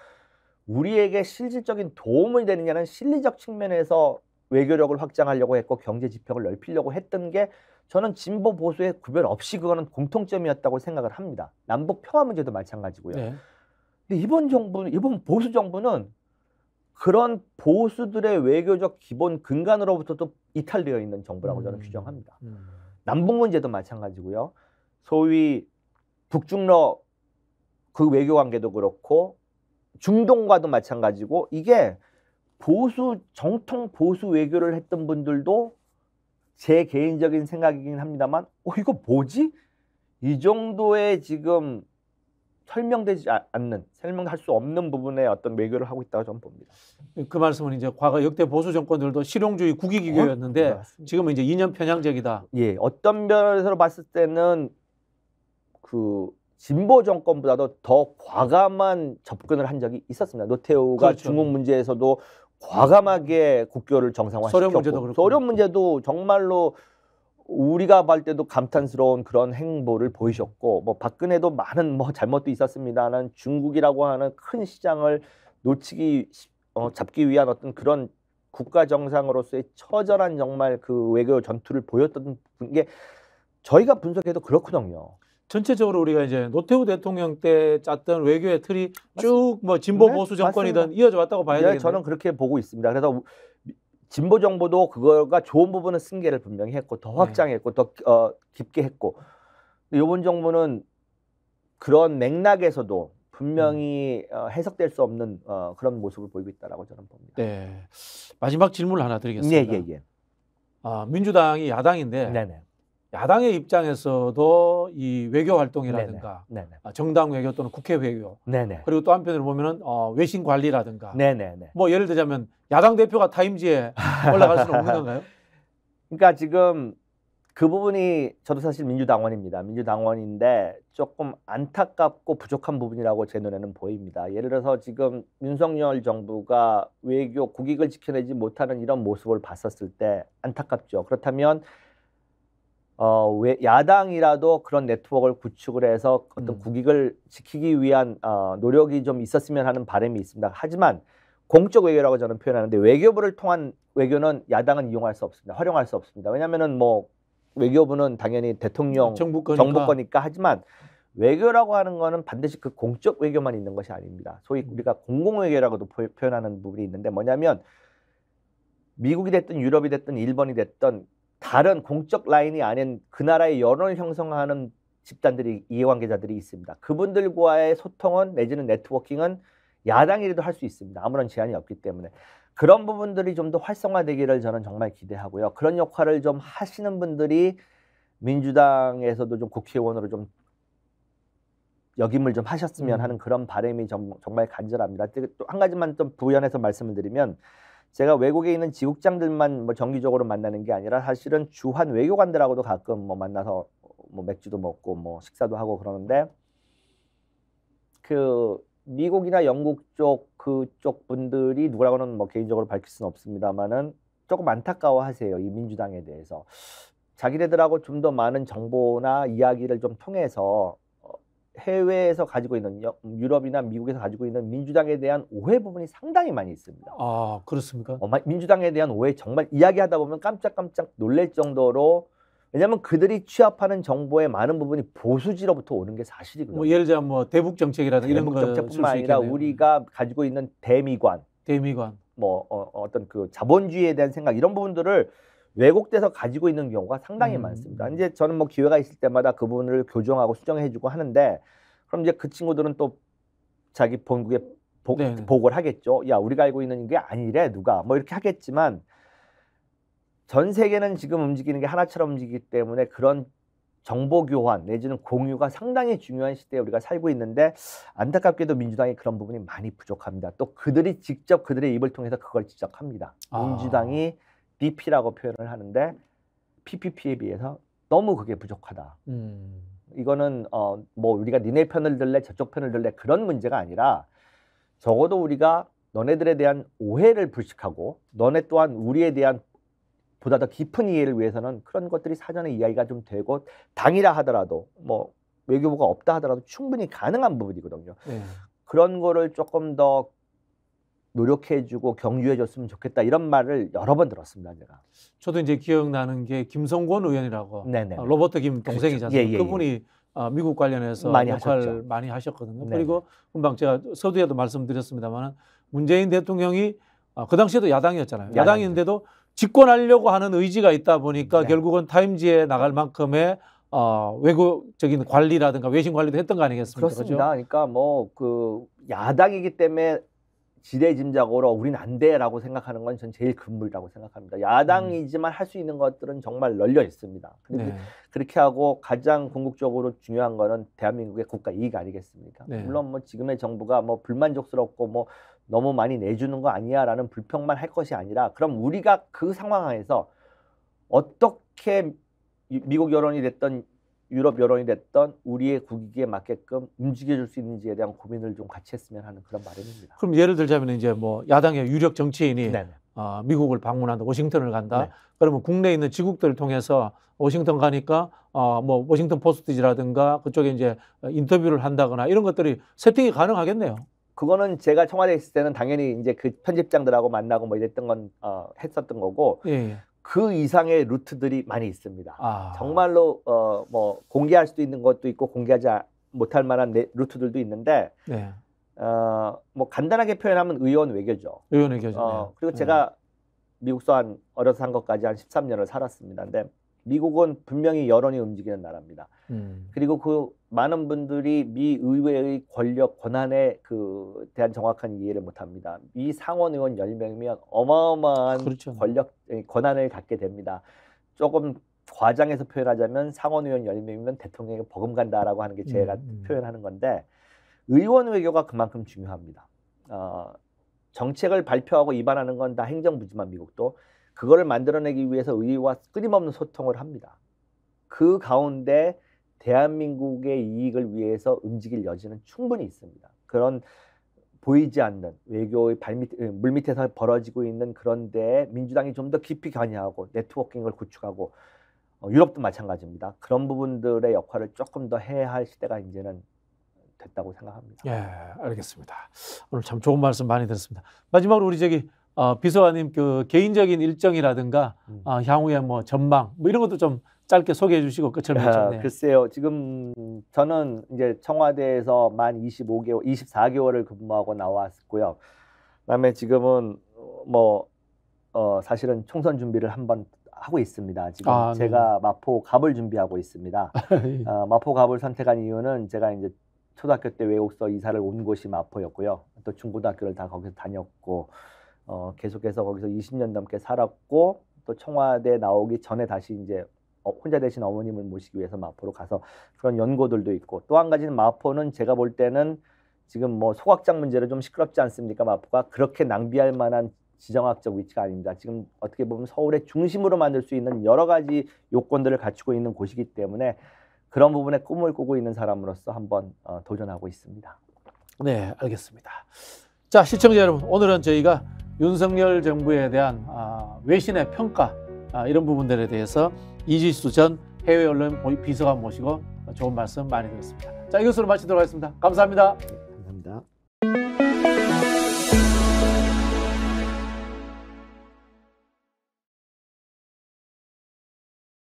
우리에게 실질적인 도움이 되느냐는 실리적 측면에서 외교력을 확장하려고 했고 경제 지평을 넓히려고 했던 게 저는 진보 보수의 구별 없이 그거는 공통점이었다고 생각을 합니다. 남북 평화 문제도 마찬가지고요. 근데 이번 보수 정부는 그런 보수들의 외교적 기본 근간으로부터도 이탈되어 있는 정부라고 저는 규정합니다. 남북 문제도 마찬가지고요. 소위 북중러 그 외교 관계도 그렇고 중동과도 마찬가지고 이게 정통 보수 외교를 했던 분들도 제 개인적인 생각이긴 합니다만 이거 뭐지? 이 정도의 지금 설명되지 않는, 설명할 수 없는 부분에 어떤 외교를 하고 있다고 저는 봅니다. 그 말씀은 이제 과거 역대 보수 정권들도 실용주의 국익이교였는데 지금은 이제 이념 편향적이다. 예, 어떤 면에서 봤을 때는 그 진보 정권보다도 더 과감한 접근을 한 적이 있었습니다. 노태우가 중국 문제에서도 과감하게 국교를 정상화시켰고 소련 문제도 정말로 우리가 볼 때도 감탄스러운 그런 행보를 보이셨고 뭐 박근혜도 많은 뭐 잘못도 있었습니다만 중국이라고 하는 큰 시장을 잡기 위한 어떤 그런 국가 정상으로서의 처절한 정말 그 외교 전투를 보였던 게 저희가 분석해도 그렇거든요. 전체적으로 우리가 이제 노태우 대통령 때 짰던 외교의 틀이 쭉 뭐 진보 보수 정권이든 맞습니다. 이어져 왔다고 봐야 되겠네요. 저는 그렇게 보고 있습니다. 그래서 진보 정부도 그거가 좋은 부분은 승계를 분명히 했고 더 확장했고 더 깊게 했고, 이번 정부는 그런 맥락에서도 분명히 해석될 수 없는 그런 모습을 보이고 있다라고 저는 봅니다. 네. 마지막 질문을 하나 드리겠습니다. 예. 민주당이 야당인데 네네. 야당의 입장에서도 이 외교 활동이라든가 네네. 정당 외교 또는 국회 외교 네네. 그리고 또 한편으로 보면은 외신 관리라든가 네네네. 뭐 예를 들자면 야당 대표가 타임지에 올라갈 수는 없는 건가요? 그러니까 지금 그 부분이 저도 사실 민주당원입니다. 민주당원인데 조금 안타깝고 부족한 부분이라고 제 눈에는 보입니다. 예를 들어서 지금 윤석열 정부가 외교 국익을 지켜내지 못하는 이런 모습을 봤었을 때 안타깝죠. 그렇다면 야당이라도 그런 네트워크를 구축을 해서 어떤 국익을 지키기 위한 노력이 좀 있었으면 하는 바람이 있습니다. 하지만 공적 외교라고 저는 표현하는데 외교부를 통한 외교는 야당은 이용할 수 없습니다. 활용할 수 없습니다. 왜냐하면은 뭐 외교부는 당연히 대통령 정부거니까 하지만 외교라고 하는 거는 반드시 그 공적 외교만 있는 것이 아닙니다. 소위 우리가 공공외교라고도 표현하는 부분이 있는데 뭐냐면 미국이 됐든 유럽이 됐든 일본이 됐든 다른 공적 라인이 아닌 그 나라의 여론을 형성하는 집단들이, 이해관계자들이 있습니다. 그분들과의 소통은 내지는 네트워킹은 야당이라도 할 수 있습니다. 아무런 제한이 없기 때문에. 그런 부분들이 좀 더 활성화되기를 저는 정말 기대하고요. 그런 역할을 좀 하시는 분들이 민주당에서도 좀 국회의원으로 좀 역임을 좀 하셨으면 하는 그런 바람이 정말 간절합니다. 또 한 가지만 좀 부연해서 말씀을 드리면 제가 외국에 있는 지국장들만 뭐 정기적으로 만나는 게 아니라 사실은 주한 외교관들하고도 가끔 뭐 만나서 뭐 맥주도 먹고 뭐 식사도 하고 그러는데 그 미국이나 영국 쪽 그쪽 분들이 누구라고는 뭐 개인적으로 밝힐 수는 없습니다만은 조금 안타까워하세요. 이 민주당에 대해서. 자기네들하고 좀 더 많은 정보나 이야기를 좀 통해서 해외에서 가지고 있는 유럽이나 미국에서 가지고 있는 민주당에 대한 오해 부분이 상당히 많이 있습니다. 아, 그렇습니까? 민주당에 대한 오해 정말 이야기하다 보면 깜짝깜짝 놀랄 정도로, 왜냐하면 그들이 취합하는 정보의 많은 부분이 보수지로부터 오는 게 사실이거든요. 뭐 예를 들면 뭐 대북 정책이라든가 이런 거 정책뿐만 아니라 우리가 가지고 있는 대미관, 뭐 어떤 그 자본주의에 대한 생각 이런 부분들을 왜곡돼서 가지고 있는 경우가 상당히 많습니다. 이제 저는 뭐 기회가 있을 때마다 그 부분을 교정하고 수정해주고 하는데, 그럼 이제 그 친구들은 또 자기 본국에 보고를 하겠죠. 야, 우리가 알고 있는 게 아니래 누가 뭐 이렇게 하겠지만 전 세계는 지금 움직이는 게 하나처럼 움직이기 때문에 그런 정보 교환 내지는 공유가 상당히 중요한 시대에 우리가 살고 있는데 안타깝게도 민주당이 그런 부분이 많이 부족합니다. 또 그들이 직접 그들의 입을 통해서 그걸 지적합니다. 민주당이 BP라고 표현을 하는데 PPP에 비해서 너무 그게 부족하다. 이거는 뭐 우리가 니네 편을 들래 저쪽 편을 들래 그런 문제가 아니라 적어도 우리가 너네들에 대한 오해를 불식하고 너네 또한 우리에 대한 보다 더 깊은 이해를 위해서는 그런 것들이 사전에 이야기가 좀 되고 당이라 하더라도 뭐 외교부가 없다 하더라도 충분히 가능한 부분이거든요. 그런 거를 조금 더 노력해주고 경유해줬으면 좋겠다 이런 말을 여러 번 들었습니다. 제가. 저도 이제 기억나는 게 김성권 의원이라고 로버트 김 동생이잖아요. 그렇죠. 그분이 미국 관련해서 역할 많이 하셨거든요. 그리고 금방 제가 서두에도 말씀드렸습니다만 문재인 대통령이 그 당시에도 야당이었잖아요. 야당인데도 집권하려고 하는 의지가 있다 보니까 결국은 타임지에 나갈 만큼의 외국적인 관리라든가 외신 관리도 했던 거 아니겠습니까? 그렇습니다. 그렇죠? 그러니까 뭐 그 야당이기 때문에 지레짐작으로 우린 안 돼라고 생각하는 건 전 제일 금물이라고 생각합니다. 야당이지만 할 수 있는 것들은 정말 널려 있습니다. 그렇게 하고 가장 궁극적으로 중요한 거는 대한민국의 국가 이익 아니겠습니까? 물론 뭐 지금의 정부가 뭐 불만족스럽고 뭐 너무 많이 내주는 거 아니야라는 불평만 할 것이 아니라 그럼 우리가 그 상황에서 어떻게 미국 여론이 됐던 유럽 여론이 됐던 우리의 국익에 맞게끔 움직여줄 수 있는지에 대한 고민을 좀 같이 했으면 하는 그런 바람입니다. 그럼 예를 들자면 이제 뭐 야당의 유력 정치인이 미국을 방문한다, 워싱턴을 간다. 그러면 국내에 있는 지국들을 통해서 워싱턴 가니까 뭐 워싱턴 포스트지라든가 그쪽에 이제 인터뷰를 한다거나 이런 것들이 세팅이 가능하겠네요. 그거는 제가 청와대에 있을 때는 당연히 이제 그 편집장들하고 만나고 뭐 이랬던 건 했었던 거고. 그 이상의 루트들이 많이 있습니다. 정말로 뭐 공개할 수도 있는 것도 있고 공개하지 못할 만한 루트들도 있는데 네. 뭐 간단하게 표현하면 의원 외교죠. 의원 외교죠. 그리고 제가 미국서 어려서 산 것까지 한 13년을 살았습니다. 근데 미국은 분명히 여론이 움직이는 나라입니다. 그리고 그 많은 분들이 미 의회의 권력, 권한에 대한 정확한 이해를 못합니다. 미 상원 의원 10명이면 어마어마한 그렇죠. 권력, 권한을 갖게 됩니다. 조금 과장해서 표현하자면 상원 의원 10명이면 대통령에게 버금간다라고 하는 게 제가 표현하는 건데 의원 외교가 그만큼 중요합니다. 정책을 발표하고 입안하는 건 다 행정부지만 미국도 그거를 만들어내기 위해서 의회와 끊임없는 소통을 합니다. 그 가운데 대한민국의 이익을 위해서 움직일 여지는 충분히 있습니다. 그런 보이지 않는 외교의 물밑에서 벌어지고 있는 그런 데에 민주당이 좀 더 깊이 관여하고 네트워킹을 구축하고 유럽도 마찬가지입니다. 그런 부분들의 역할을 조금 더 해야 할 시대가 이제는 됐다고 생각합니다. 예, 알겠습니다. 오늘 참 좋은 말씀 많이 들었습니다. 마지막으로 우리 비서관님 그 개인적인 일정이라든가 향후에 뭐 전망 뭐 이런 것도 좀 짧게 소개해 주시고 끝을 맺죠. 네. 글쎄요. 지금 저는 이제 청와대에서 만 24개월을 근무하고 나왔고요. 그다음에 지금은 뭐 사실은 총선 준비를 한번 하고 있습니다. 지금 제가 마포 갑을 준비하고 있습니다. 마포 갑을 선택한 이유는 제가 이제 초등학교 때 외국서 이사를 온 곳이 마포였고요. 또 중고등학교를 다 거기서 다녔고 계속해서 거기서 20년 넘게 살았고 또 청와대 나오기 전에 다시 이제 혼자 되신 어머님을 모시기 위해서 마포로 가서 그런 연고들도 있고 또 한 가지는 마포는 제가 볼 때는 지금 뭐 소각장 문제로 좀 시끄럽지 않습니까? 마포가 그렇게 낭비할 만한 지정학적 위치가 아닙니다. 지금 어떻게 보면 서울의 중심으로 만들 수 있는 여러 가지 요건들을 갖추고 있는 곳이기 때문에 그런 부분에 꿈을 꾸고 있는 사람으로서 한번 도전하고 있습니다. 네, 알겠습니다. 자, 시청자 여러분, 오늘은 저희가 윤석열 정부에 대한 외신의 평가 이런 부분들에 대해서 이지수 전 해외 언론 비서관 모시고 좋은 말씀 많이 들었습니다. 자, 이것으로 마치도록 하겠습니다. 감사합니다. 감사합니다.